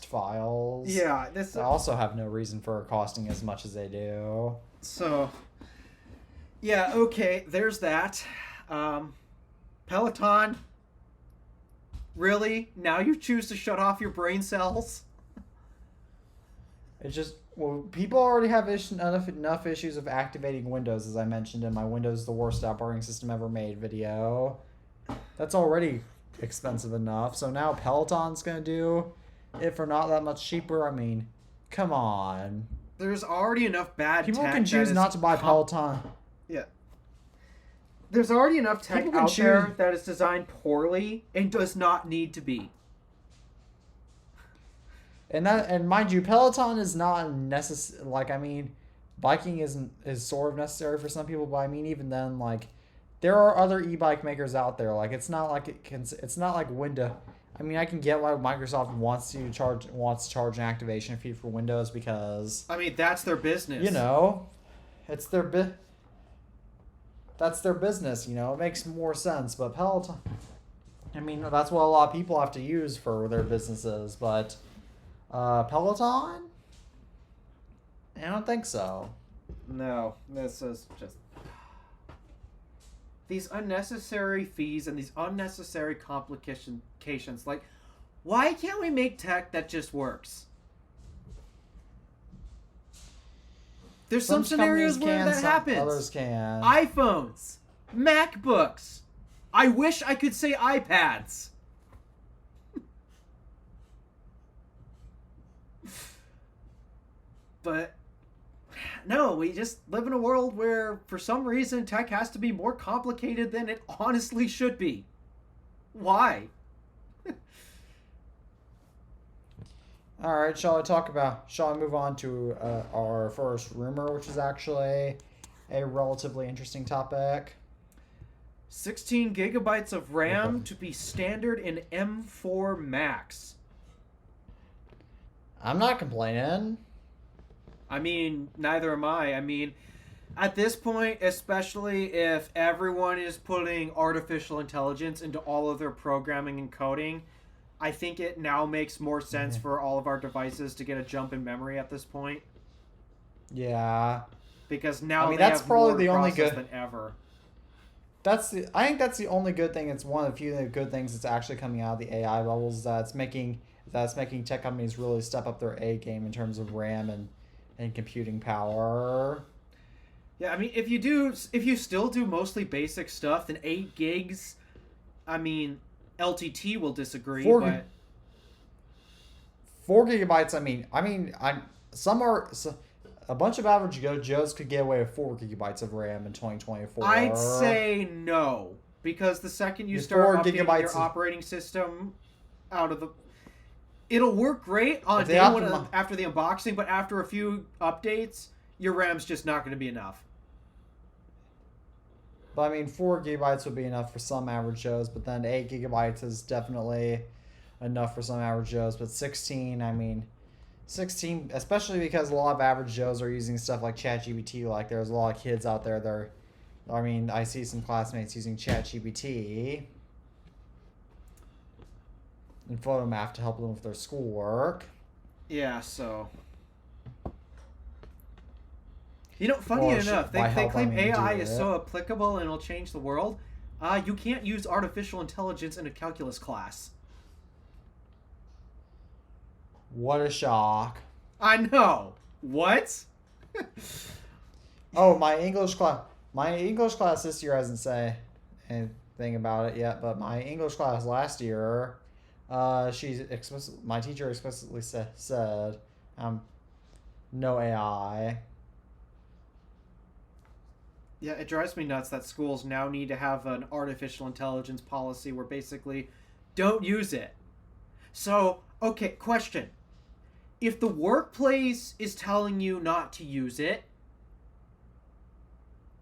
files. Yeah, They also have no reason for costing as much as they do. So, yeah, okay, there's that. Peloton. Really? Now you choose to shut off your brain cells? It's just, well, people already have enough issues of activating Windows, as I mentioned in my Windows is the worst operating system ever made video. That's already expensive enough. So now Peloton's going to do it for not that much cheaper. I mean, come on. There's already enough bad people tech. People can choose not to buy Peloton. Yeah. There's already enough tech out there that is designed poorly and does not need to be. And mind you, Peloton is not necessary. Like, I mean, biking is sort of necessary for some people, but I mean, even then, like, there are other e-bike makers out there. Like, it's not like it's not like Windows. I mean, I can get why Microsoft wants to charge an activation fee for Windows because, I mean, that's their business. You know, it's their that's their business. You know, it makes more sense. But Peloton, I mean, that's what a lot of people have to use for their businesses. But Peloton, I don't think so. No, this is just these unnecessary fees and these unnecessary complications. Like, why can't we make tech that just works? There's some scenarios where that happens. Others can. iPhones, MacBooks. I wish I could say iPads. But no, we just live in a world where, for some reason, tech has to be more complicated than it honestly should be. Why? All right, shall I move on to our first rumor, which is actually a relatively interesting topic? 16 gigabytes of RAM to be standard in M4 Max. I'm not complaining. I mean, neither am I. I mean, at this point, especially if everyone is putting artificial intelligence into all of their programming and coding, I think it now makes more sense for all of our devices to get a jump in memory at this point. Yeah. Because now I mean, they that's have probably more the only process good than ever. I think that's the only good thing. It's one of the few good things that's actually coming out of the AI bubbles that's making tech companies really step up their A game in terms of RAM and computing power. Yeah, I mean, if you still do mostly basic stuff, then 8 gigs, I mean, LTT will disagree, but 4 gigabytes. A bunch of average Joes could get away with 4 gigabytes of RAM in 2024. I'd say no, because the second you start updating your operating system out of the, it'll work great on day one after the unboxing, but after a few updates, your RAM's just not going to be enough. But I mean, 4 gigabytes would be enough for some average Joes, but then 8 gigabytes is definitely enough for some average Joes. But 16, 16, especially because a lot of average Joes are using stuff like ChatGPT. Like, there's a lot of kids out there I see some classmates using ChatGPT and Photomath to help them with their schoolwork. Yeah, so... You know, funny enough, they claim AI is so applicable and it'll change the world. You can't use artificial intelligence in a calculus class. What a shock. I know. What? Oh, my English class this year hasn't said anything about it yet, but my English class last year, my teacher explicitly said, no AI. Yeah, it drives me nuts that schools now need to have an artificial intelligence policy where basically don't use it. So, okay, question. If the workplace is telling you not to use it,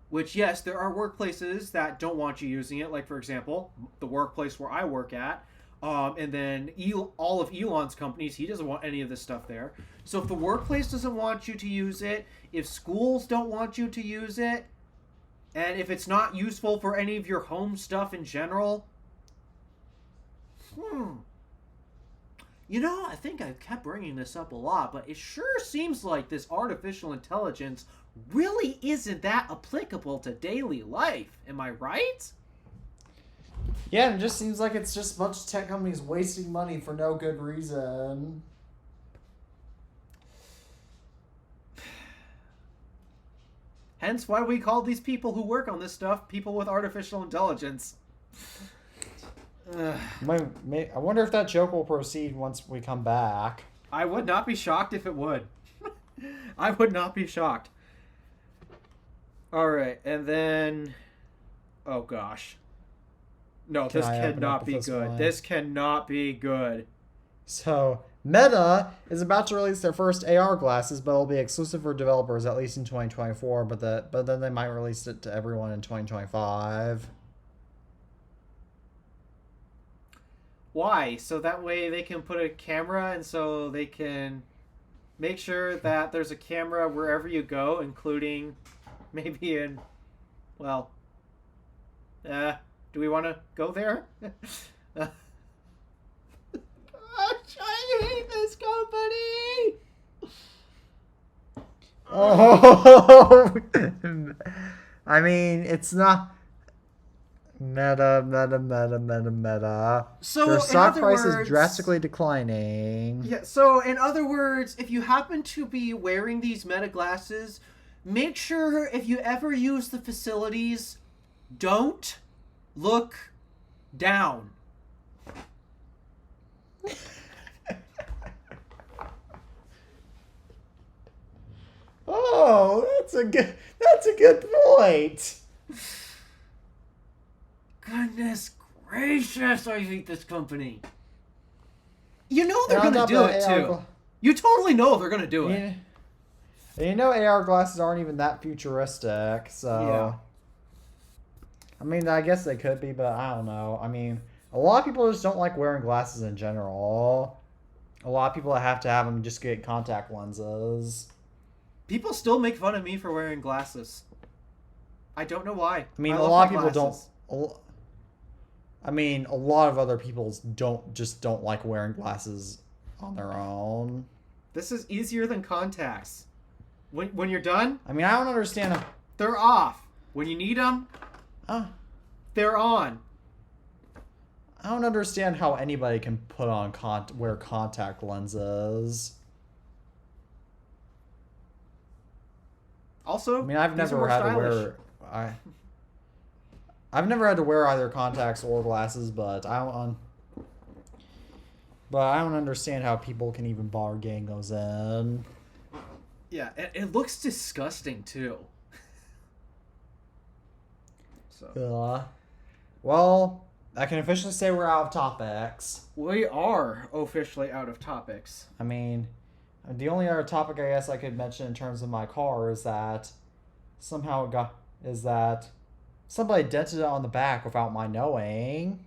which, yes, there are workplaces that don't want you using it, like, for example, the workplace where I work at, and then all of Elon's companies, he doesn't want any of this stuff there. So if the workplace doesn't want you to use it, if schools don't want you to use it, and if it's not useful for any of your home stuff in general, You know, I think I've kept bringing this up a lot, but it sure seems like this artificial intelligence really isn't that applicable to daily life. Am I right? Yeah, it just seems like it's just a bunch of tech companies wasting money for no good reason. Hence why we call these people who work on this stuff people with artificial intelligence. I wonder if that joke will proceed once we come back. I would not be shocked if it would. I would not be shocked. Alright, and then... Oh, gosh. No, this cannot be good. This cannot be good. So, Meta is about to release their first AR glasses, but it'll be exclusive for developers at least in 2024, but then they might release it to everyone in 2025. Why? So that way they can put a camera, and so they can make sure that there's a camera wherever you go, including maybe in, well, do we want to go there? I hate this company! Oh, I mean, it's not... Meta. So, their stock price is drastically declining. Yeah, so in other words, if you happen to be wearing these Meta glasses, make sure if you ever use the facilities, don't look down. Oh, that's a good point. Goodness gracious, I hate this company. You know they're going to do it too. You totally know they're gonna do it. Yeah. And you know AR glasses aren't even that futuristic, so... Yeah. I mean, I guess they could be, but I don't know. I mean, a lot of people just don't like wearing glasses in general. A lot of people have to have them just get contact lenses. People still make fun of me for wearing glasses. I don't know why. I mean, I a love lot my of people glasses. don't... I mean, a lot of other people don't like wearing glasses on their own. This is easier than contacts. When you're done, I mean, I don't understand... they're off. When you need them, they're on. I don't understand how anybody can put on wear contact lenses. Also, I mean, I've these never are more had stylish. to wear. I've never had to wear either contacts or glasses, but I don't. But I don't understand how people can even bother getting those in. Yeah, it looks disgusting too. So. Well, I can officially say we're out of topics. We are officially out of topics. I mean, the only other topic I guess I could mention in terms of my car is that somebody dented it on the back without my knowing.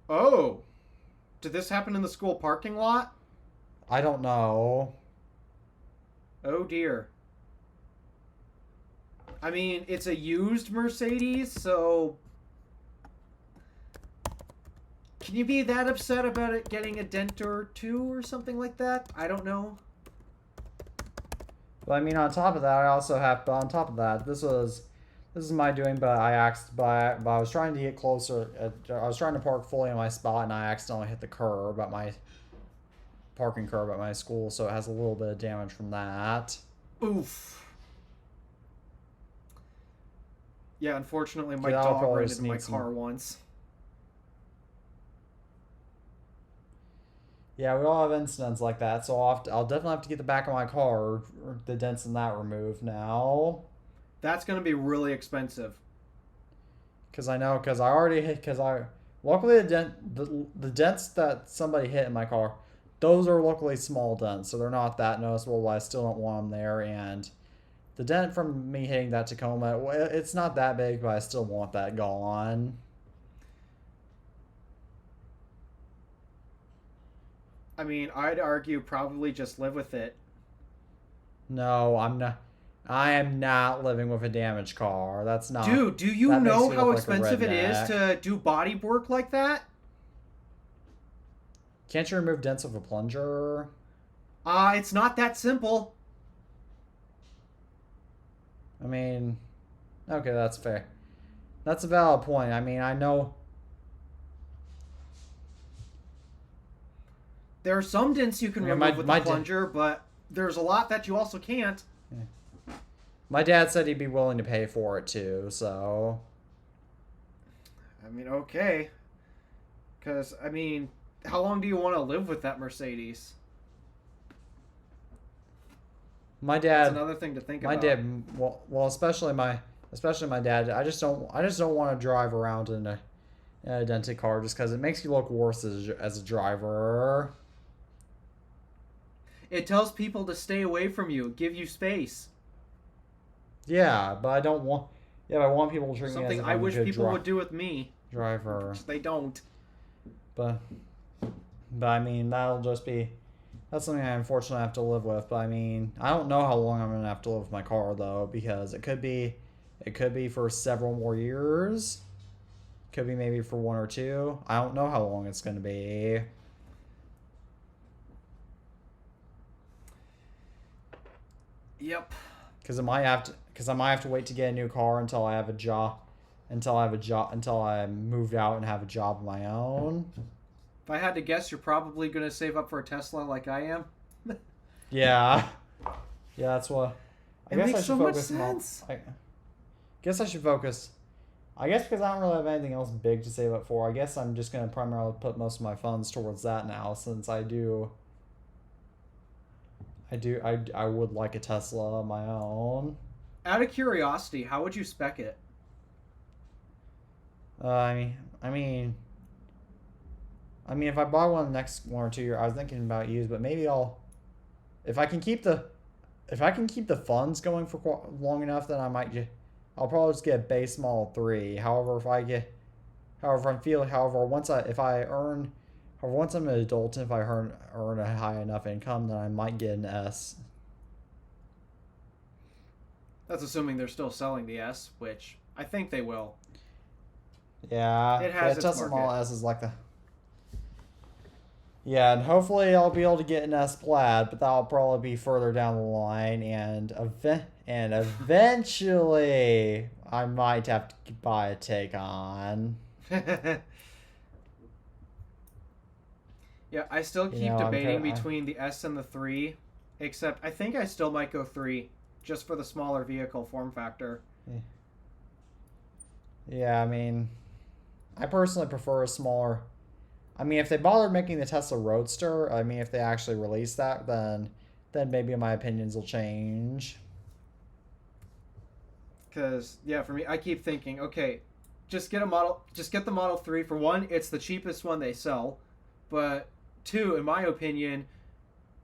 Oh, did this happen in the school parking lot? I don't know. Oh dear. I mean, it's a used Mercedes, so can you be that upset about it getting a dent or two or something like that? I don't know. But I mean, on top of that, I also have. But on top of that, this is my doing. But I was trying to get closer. I was trying to park fully in my spot, and I accidentally hit the curb at my parking curb at my school, so it has a little bit of damage from that. Oof. Yeah, unfortunately, my Yeah, I'll dog probably ran just into my need car once. Yeah, we all have incidents like that, so I'll definitely have to get the back of my car, or the dents in that removed now. That's going to be really expensive. Luckily the dents that somebody hit in my car, those are luckily small dents, so they're not that noticeable, but I still don't want them there, and the dent from me hitting that Tacoma, it's not that big, but I still want that gone. I mean, I'd argue probably just live with it. No, I'm not. I am not living with a damaged car. That's not. Dude, do you that makes know me how look like a expensive it is redneck. to do body work like that? Can't you remove dents with a plunger? It's not that simple. I mean, okay, that's fair. That's a valid point. I mean, I know. There are some dents you can Yeah, remove with a plunger, but there's a lot that you also can't. Yeah. My dad said he'd be willing to pay for it too, so. I mean, okay. Because, I mean, how long do you want to live with that Mercedes? My dad. That's another thing to think my about. dad. Well, especially my dad. I just don't want to drive around in a dented car just because it makes you look worse as a driver. It tells people to stay away from you, give you space. Yeah, but I don't want. Yeah, but I want people to treat me as Something if I I'm a wish good people would do with me. driver. Which they don't. But I mean, that's something I unfortunately have to live with. But I mean, I don't know how long I'm gonna have to live with my car though, because it could be for several more years. Could be maybe for 1 or 2. I don't know how long it's gonna be. Yep. Because I might have to wait to get a new car until I have a job, until I moved out and have a job of my own. If I had to guess, you're probably going to save up for a Tesla like I am. Yeah. Yeah, that's what. It makes so much sense. I guess I should focus. I guess because I don't really have anything else big to save up for, I guess I'm just going to primarily put most of my funds towards that now, since I would like a Tesla of my own. Out of curiosity, how would you spec it? I mean, if I buy one the next 1 or 2 years, I was thinking about used, but maybe I'll if I can keep the funds going for long enough, then I'll probably just get a base Model 3. However, once I'm an adult and if I earn a high enough income, then I might get an S. That's assuming they're still selling the S, which I think they will. Yeah, it has its Tesla market. Model S is like the. Yeah, and hopefully I'll be able to get an S Plaid, but that'll probably be further down the line, and eventually I might have to buy a Taycan. Yeah, I still keep debating between the S and the 3, except I think I still might go 3, just for the smaller vehicle form factor. Yeah, I mean, I personally prefer a smaller. I mean, if they bothered making the Tesla Roadster, I mean, if they actually release that, then maybe my opinions will change. Because, yeah, for me, I keep thinking, okay, just get the Model 3. For one, it's the cheapest one they sell. But two, in my opinion,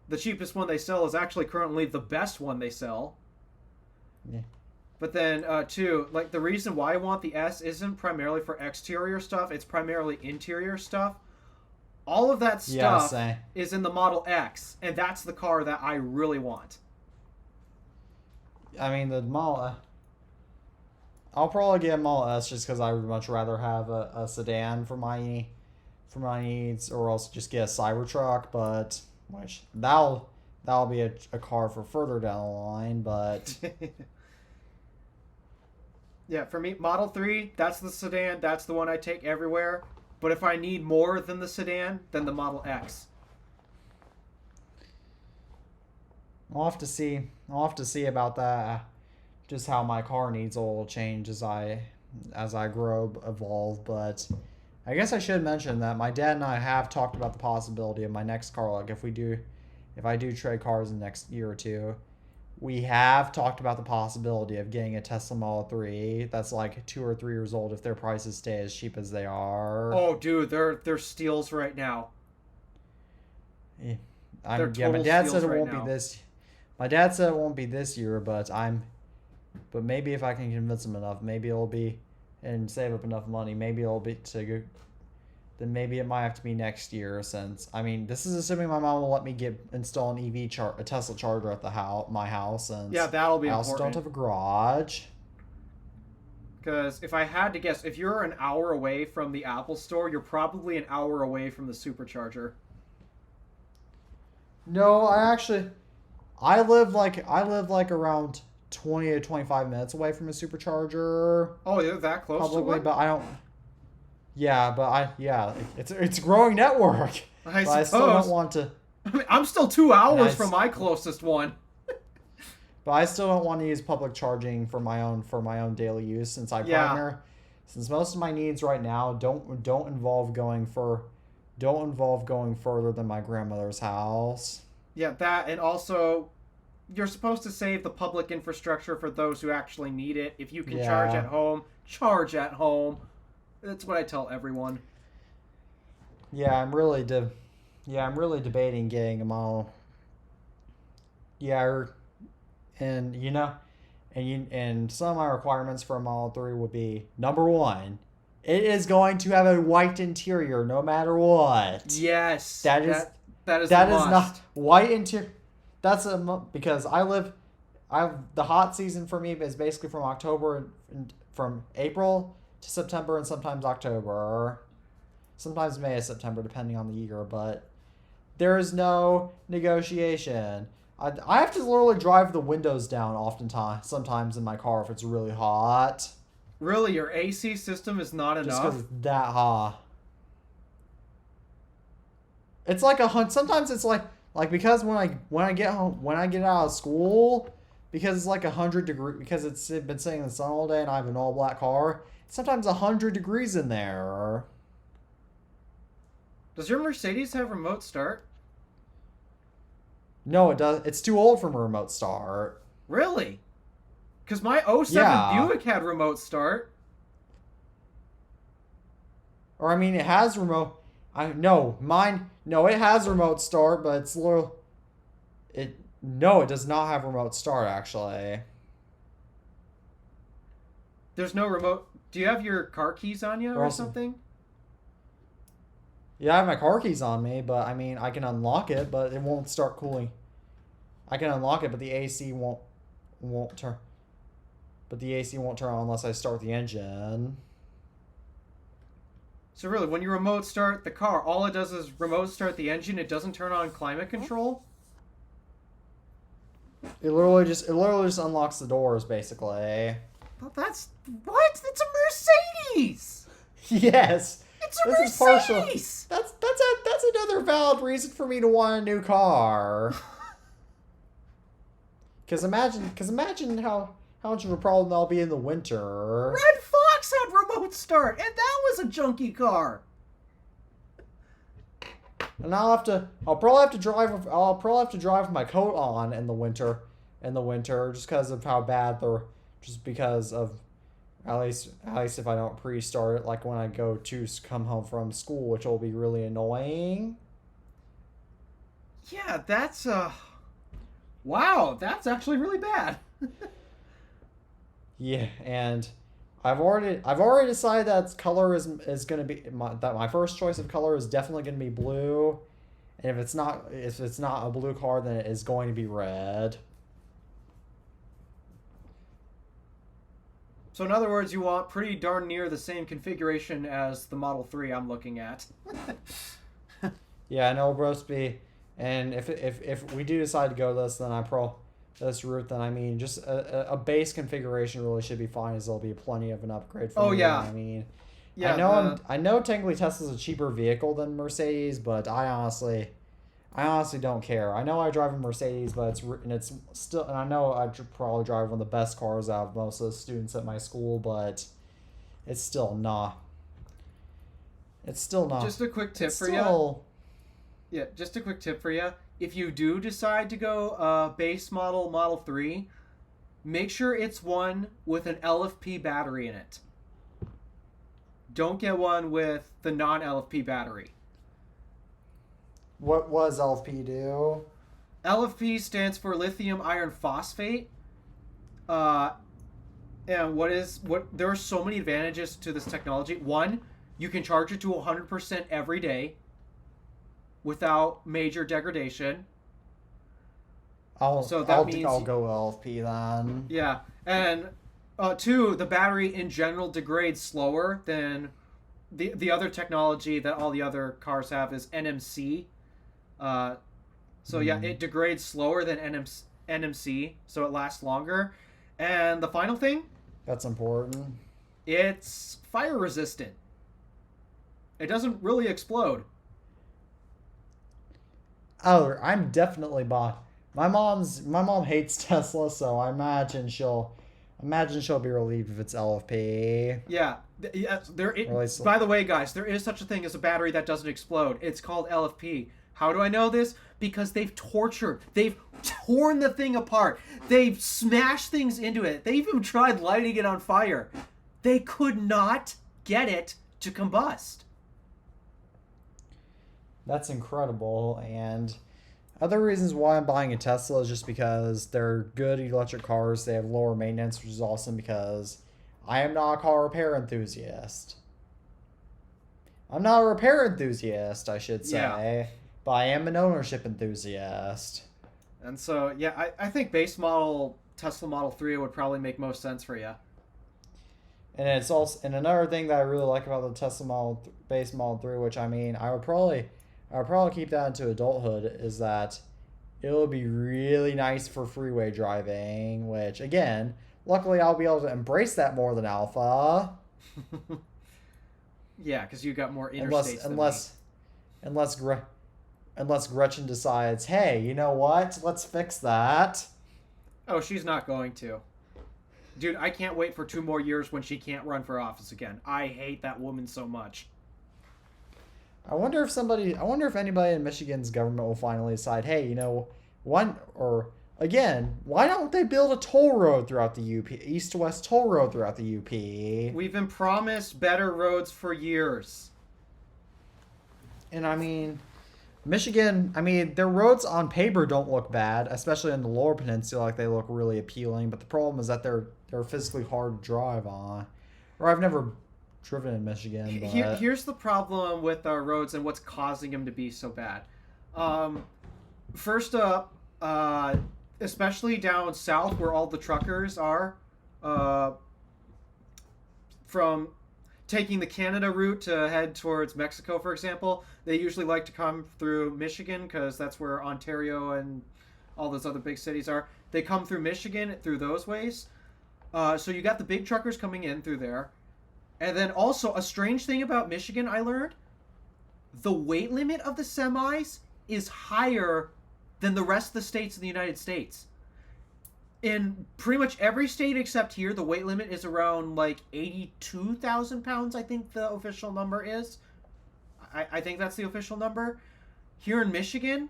the cheapest one they sell is actually currently the best one they sell. Yeah. But then, two, like, the reason why I want the S isn't primarily for exterior stuff, it's primarily interior stuff. All of that stuff is in the Model X, and that's the car that I really want. I mean, the Model... I'll probably get a Model S just because I would much rather have a sedan for my needs, or else just get a Cybertruck, but which that'll be a car for further down the line, but... Yeah, for me, Model 3, that's the sedan, that's the one I take everywhere. But if I need more than the sedan, then the Model X. I'll have to see about that. Just how my car needs will change as I evolve. But I guess I should mention that my dad and I have talked about the possibility of my next car. Like if I do trade cars in the next year or two, we have talked about the possibility of getting a Tesla Model 3 that's like 2 or 3 years old if their prices stay as cheap as they are. Oh, dude, they're steals right now. Yeah, my dad said it won't be this. My dad said it won't be this year, but maybe if I can convince him enough, maybe it'll be, and save up enough money, maybe it'll be to go. Then maybe it might have to be next year, since I mean this is assuming my mom will let me install a Tesla charger at my house, and yeah, that'll be important. I also don't have a garage. Because if I had to guess, if you're an hour away from the Apple Store, you're probably an hour away from the supercharger. No, I live like around 20 to 25 minutes away from a supercharger. Oh, you're that close publicly, to one? But I don't. Yeah, it's a growing network. I suppose. I still don't want to. I mean, I'm still 2 hours from my closest one. But I still don't want to use public charging for my own daily use, since since most of my needs right now don't involve going further than my grandmother's house. Yeah, that, and also you're supposed to save the public infrastructure for those who actually need it. If you can charge at home, charge at home. That's what I tell everyone. Yeah, I'm really debating getting a Model. Yeah, and some of my requirements for a Model 3 would be, number 1, it is going to have a white interior no matter what. Yes. That is not white interior. Because the hot season for me is basically from April to September, and sometimes October, sometimes May or September, depending on the year. But there is no negotiation. I have to literally drive the windows down sometimes in my car if it's really hot. Really, your AC system is not enough? Just because it's that hot. It's like sometimes it's like because when I get home, when I get out of school, because it's like 100 degrees, because it's been sitting in the sun all day and I have an all black car, it's sometimes 100 degrees in there. Does your Mercedes have remote start? No, it does. It's too old for a remote start. Really? Because my 07 Buick had remote start. Or I mean, it has remote. It has remote start, but it's little. No, it does not have remote start, actually. There's no remote. Do you have your car keys on you or Also, something? yeah, I have my car keys on me, but I mean, I can unlock it, but it won't start cooling. I can unlock it, but the AC won't turn. But the AC won't turn on unless I start the engine. So really, when you remote start the car, all it does is remote start the engine. It doesn't turn on climate control. It literally just unlocks the doors, basically. But that's what? It's a Mercedes. Yes. It's a This is partial. Mercedes. That's another valid reason for me to want a new car. Cause imagine how much of a problem that'll be in the winter. Red Fox had remote start, and that was a junky car. And I'll probably have to drive with my coat on in the winter, just because of how bad they're, just because of, at least if I don't pre-start it, like when I go to come home from school, which will be really annoying. Yeah, that's wow, that's actually really bad. Yeah, and I've already decided that color is gonna be my first choice of color is definitely gonna be blue, and if it's not a blue car, then it is going to be red. So in other words, you want pretty darn near the same configuration as the Model 3 I'm looking at. Yeah, I know it'll both be, and if we do decide to go this route, then I mean just a base configuration really should be fine, as there'll be plenty of an upgrade for Oh, me. yeah. I mean, Yeah, I know technically Tesla's a cheaper vehicle than Mercedes, but I honestly don't care. I know I drive a Mercedes, but it's still, and I know I probably drive one of the best cars out of most of the students at my school, but it's still not. It's still not. just a quick tip It's for you. still. Yeah, just a quick tip for you. If you do decide to go base Model 3, make sure it's one with an LFP battery in it. Don't get one with the non-LFP battery. What does LFP do? LFP stands for lithium iron phosphate. And there are so many advantages to this technology. One, you can charge it to 100% every day without major degradation. I'll means go LFP then. yeah, and two, the battery in general degrades slower than the other technology that all the other cars have is NMC. Yeah, it degrades slower than NMC, so it lasts longer. And the final thing, That's important. it's fire resistant. It doesn't really explode. Oh, I'm definitely bought. My mom hates Tesla, so I imagine she'll be relieved if it's LFP. Yeah, by the way, guys, there is such a thing as a battery that doesn't explode. It's called LFP. How do I know this? Because they've torn the thing apart. They've smashed things into it. They even tried lighting it on fire. They could not get it to combust. That's incredible. And other reasons why I'm buying a Tesla is just because they're good electric cars. They have lower maintenance, which is awesome because I am not a car repair enthusiast. I'm not a repair enthusiast, I should say, Yeah. but I am an ownership enthusiast. And so, yeah, I think base model Tesla Model 3 would probably make most sense for you. And it's also, and another thing that I really like about the Tesla base Model 3, which I mean, I would probably keep that into adulthood, is that it will be really nice for freeway driving, which again, luckily I'll be able to embrace that more than Alpha. Yeah, because you got more interstates than me. Unless Gretchen decides, hey, you know what? Let's fix that. Oh, she's not going to. Dude, I can't wait for 2 more years when she can't run for office again. I hate that woman so much. I wonder if anybody in Michigan's government will finally decide, hey, you know, why don't they build a toll road throughout the UP, east to west toll road throughout the UP? We've been promised better roads for years. And I mean, Michigan, I mean, their roads on paper don't look bad, especially in the lower peninsula. Like they look really appealing. But the problem is that they're physically hard to drive on. Or I've never driven in Michigan, but Here's the problem with our roads and what's causing them to be so bad. First up, especially down south where all the truckers are, from taking the Canada route to head towards Mexico, for example, they usually like to come through Michigan because that's where Ontario and all those other big cities are. They come through Michigan through those ways. So you got the big truckers coming in through there. And then also, a strange thing about Michigan I learned, the weight limit of the semis is higher than the rest of the states in the United States. In pretty much every state except here, the weight limit is around like 82,000 pounds, I think the official number is. I think that's the official number. Here in Michigan,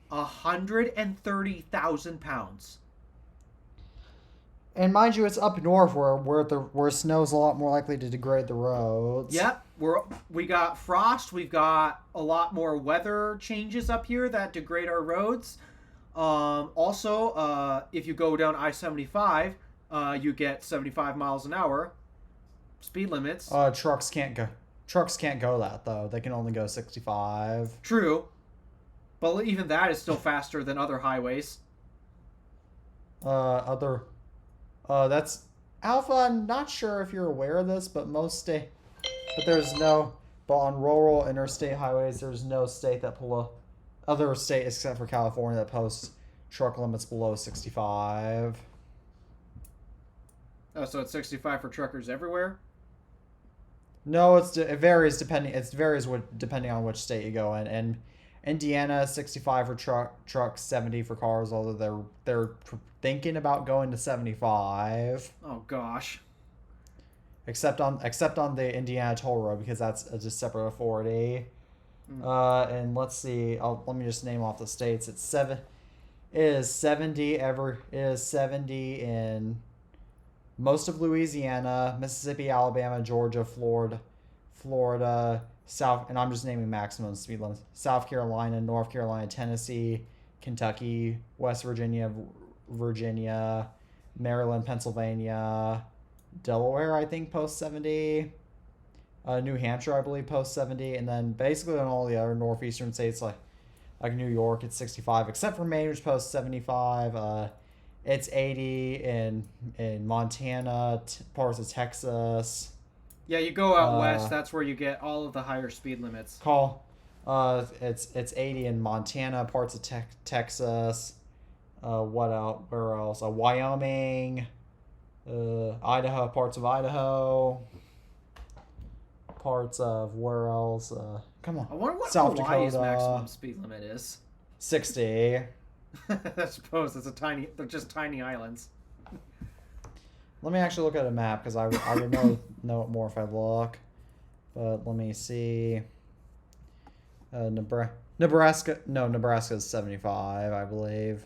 130,000 pounds. and mind you, it's up north where snow's a lot more likely to degrade the roads. Yep, we got frost. We've got a lot more weather changes up here that degrade our roads. Also, if you go down I-75, you get 75 miles an hour speed limits. Trucks can't go. Trucks can't go that though. They can only go 65. True, but even that is still faster than other highways. That's Alpha. I'm not sure if you're aware of this, but but on rural interstate highways, there's no state other state except for California that posts truck limits below 65. Oh, so it's 65 for truckers everywhere? No, it varies depending on which state you go in. And Indiana 65 for trucks, 70 for cars. Although they're thinking about going to 75. Oh gosh. Except on the Indiana toll road because that's a just separate authority. And let's see. Let me just name off the states. It is 70 in most of Louisiana, Mississippi, Alabama, Georgia, Florida, South, and I'm just naming maximum speed limits. South Carolina, North Carolina, Tennessee, Kentucky, West Virginia, Maryland, Pennsylvania, Delaware, I think, post 70. New Hampshire, I believe, post 70. And then basically on all the other northeastern states, like New York, it's 65, except for Maine, which post 75. It's 80 in Montana, parts of Texas. Yeah, you go out west. That's where you get all of the higher speed limits. It's 80 in Montana, parts of Texas. What else? Where else? Wyoming, Idaho, parts of Idaho, parts of where else? Come on. I wonder what South Hawaii's Dakota. maximum speed limit is. 60. I suppose they're just tiny islands. Let me actually look at a map because I would know it more if I look. But let me see. Nebraska is 75, I believe.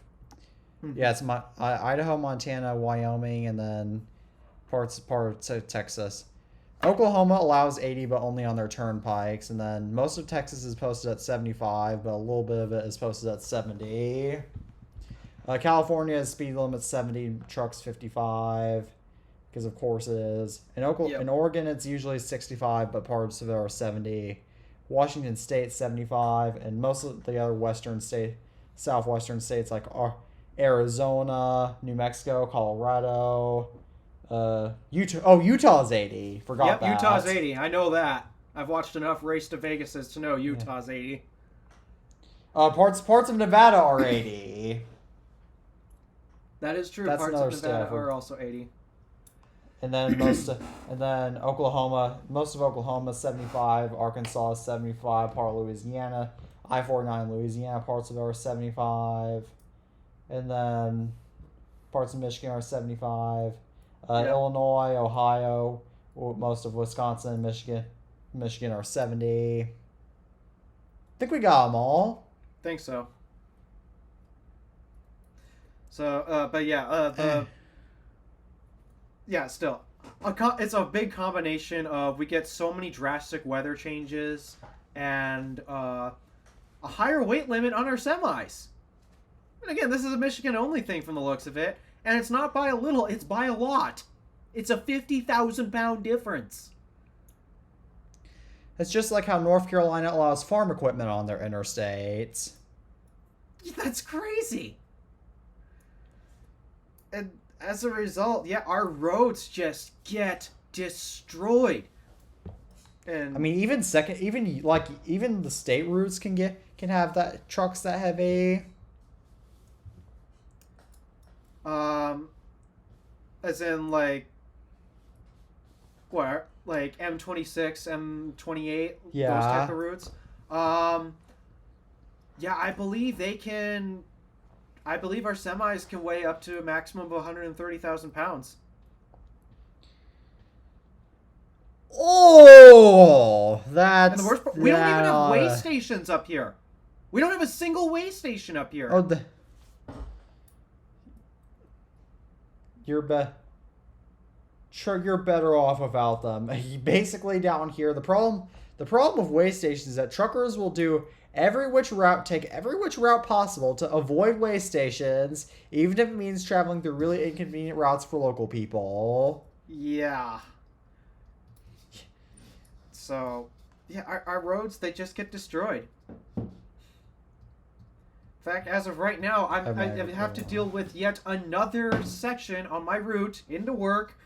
Mm-hmm. Yeah, it's Idaho, Montana, Wyoming, and then parts of Texas. Oklahoma allows 80, but only on their turnpikes, and then most of Texas is posted at 75, but a little bit of it is posted at 70. California's speed limit 70, trucks 55, because of course it is. In Oregon, it's usually 65, but parts of it are 70. Washington State 75, and most of the other southwestern states like Arizona, New Mexico, Colorado. Utah's 80. Forgot that. Yep, Utah's 80. I know that. I've watched enough Race to Vegases to know Utah's 80. Parts of Nevada are 80. That is true. That's Parts of another Nevada state. are also 80. And then Oklahoma, most of Oklahoma is 75. Arkansas is 75. Part of Louisiana, I-49 Louisiana, parts of it are 75. And then parts of Michigan are 75. Illinois, Ohio, most of Wisconsin, Michigan are 70. I think we got them all. Think so. So, but yeah, yeah, still, it's a big combination of we get so many drastic weather changes, and a higher weight limit on our semis. And again, this is a Michigan-only thing from the looks of it. And it's not by a little, it's by a lot. It's a 50,000-pound difference. It's just like how North Carolina allows farm equipment on their interstates. That's crazy. And as a result, yeah, our roads just get destroyed. And I mean, even the state routes can have that trucks that heavy. As in like what, like M26, M28, Yeah. those type of routes. Yeah, I believe they can. I believe our semis can weigh up to a maximum of 130,000 pounds. Oh, that's. And the worst part, we don't even have weigh stations up here. We don't have a single weigh station up here. Oh, you're better off without them. Basically, down here, the problem with weigh stations is that truckers will do take every which route possible to avoid weigh stations, even if it means traveling through really inconvenient routes for local people. Yeah. So, yeah, our roads, they just get destroyed. In fact, as of right now, I have to deal with yet another section on my route into work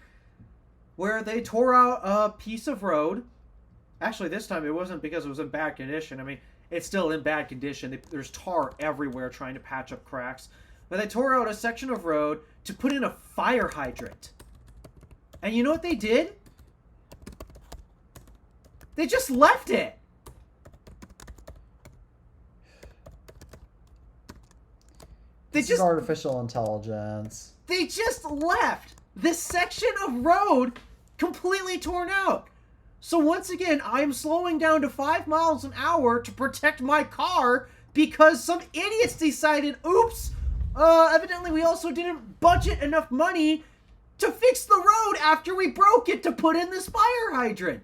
where they tore out a piece of road. Actually, this time it wasn't because it was in bad condition. I mean, it's still in bad condition. There's tar everywhere trying to patch up cracks. But they tore out a section of road to put in a fire hydrant. And you know what they did? They just left it. This is artificial intelligence. They just left this section of road completely torn out. So once again, I'm slowing down to 5 miles an hour to protect my car because some idiots decided, oops, evidently we also didn't budget enough money to fix the road after we broke it to put in this fire hydrant.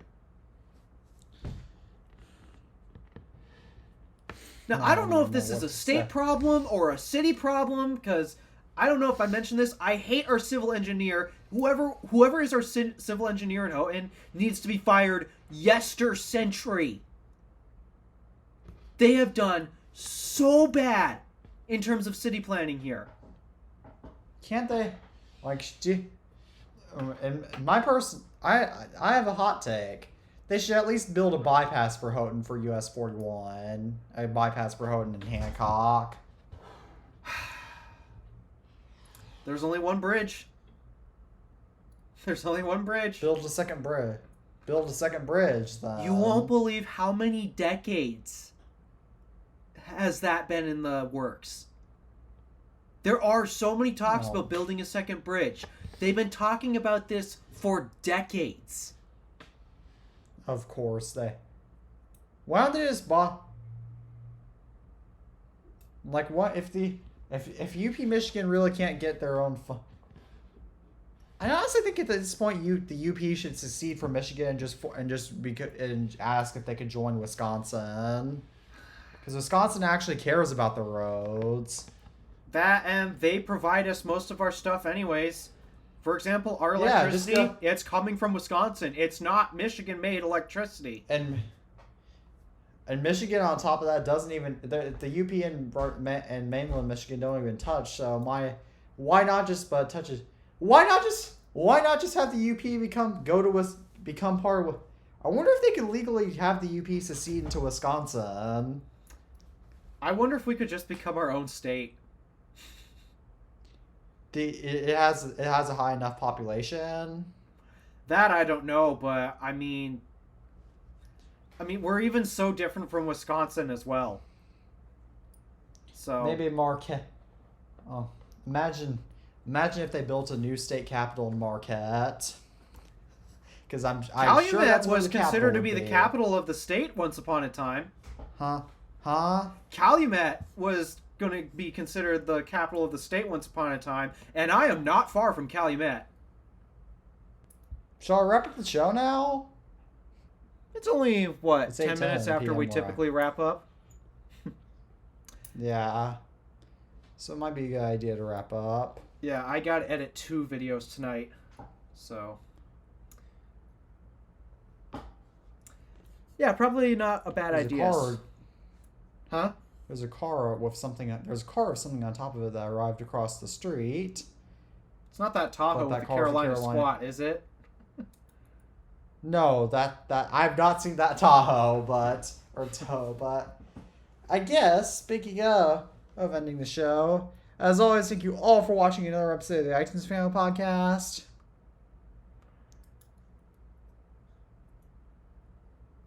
Now, I don't know if this is a state problem or a city problem, because I don't know if I mentioned this. I hate our civil engineer. Whoever is our civil engineer in Houghton needs to be fired yestercentury. They have done so bad in terms of city planning here. Can't they, in my person, I have a hot take. They should at least build a bypass for Houghton for US 41. A bypass for Houghton and Hancock. There's only one bridge. There's only one bridge. Build a second bridge. Build a second bridge, then. You won't believe how many decades has that been in the works. There are so many talks about building a second bridge. They've been talking about this for decades. Of course, why don't they just buy? Like, what if if UP Michigan really can't get their own I honestly think at this point, the UP should secede from Michigan and ask if they could join Wisconsin, because Wisconsin actually cares about the roads. That, and they provide us most of our stuff anyways. For example, our electricity, it's coming from Wisconsin. It's not Michigan-made electricity. And Michigan, on top of that, doesn't even the UP and mainland Michigan don't even touch. So why not just touch it? Why not just have the UP become part of? I wonder if they could legally have the UP secede into Wisconsin. I wonder if we could just become our own state. It has a high enough population. That I don't know, but I mean, we're even so different from Wisconsin as well. So maybe Marquette. Oh, imagine if they built a new state capital in Marquette. Because I'm sure that's was considered to be the capital of the state once upon a time. Huh? Calumet was going to be considered the capital of the state once upon a time, and I am not far from Calumet. Shall I wrap up the show now? It's only, 10 minutes after we 8:10 typically wrap up? Yeah. So it might be a good idea to wrap up. Yeah, I got to edit 2 videos tonight. So. Yeah, probably not a bad idea. Huh? There's a car with something. There's a car with something on top of it that arrived across the street. It's not that Tahoe with the Carolina Squat, is it? No, that I've not seen that Tahoe, but I guess speaking of ending the show, as always, thank you all for watching another episode of the iTunes Family Podcast.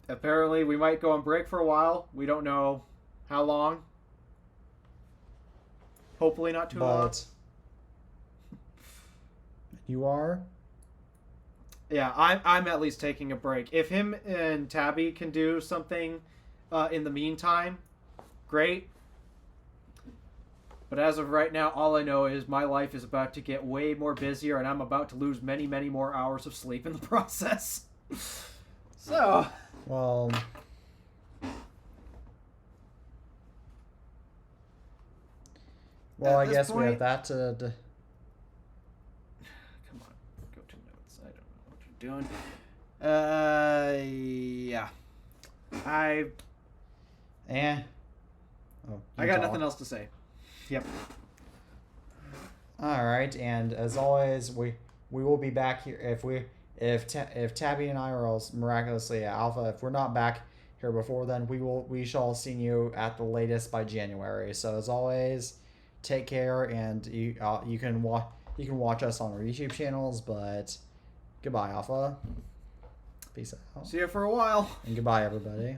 Apparently, we might go on break for a while. We don't know how long. Hopefully not too long. You are? Yeah, I'm at least taking a break. If him and Tabby can do something in the meantime, great. But as of right now, all I know is my life is about to get way more busier, and I'm about to lose many, many more hours of sleep in the process. So... Well... Well, I guess we have that to... Come on, go to notes. I don't know what you're doing. Yeah. I got nothing else to say. Yep. All right, and as always, we will be back here if Tabby and I are all miraculously at Alpha. If we're not back here before then, we shall see you at the latest by January. So as always, take care, and you can watch us on our YouTube channels. But goodbye, Alpha. Peace out. See you for a while. And goodbye, everybody.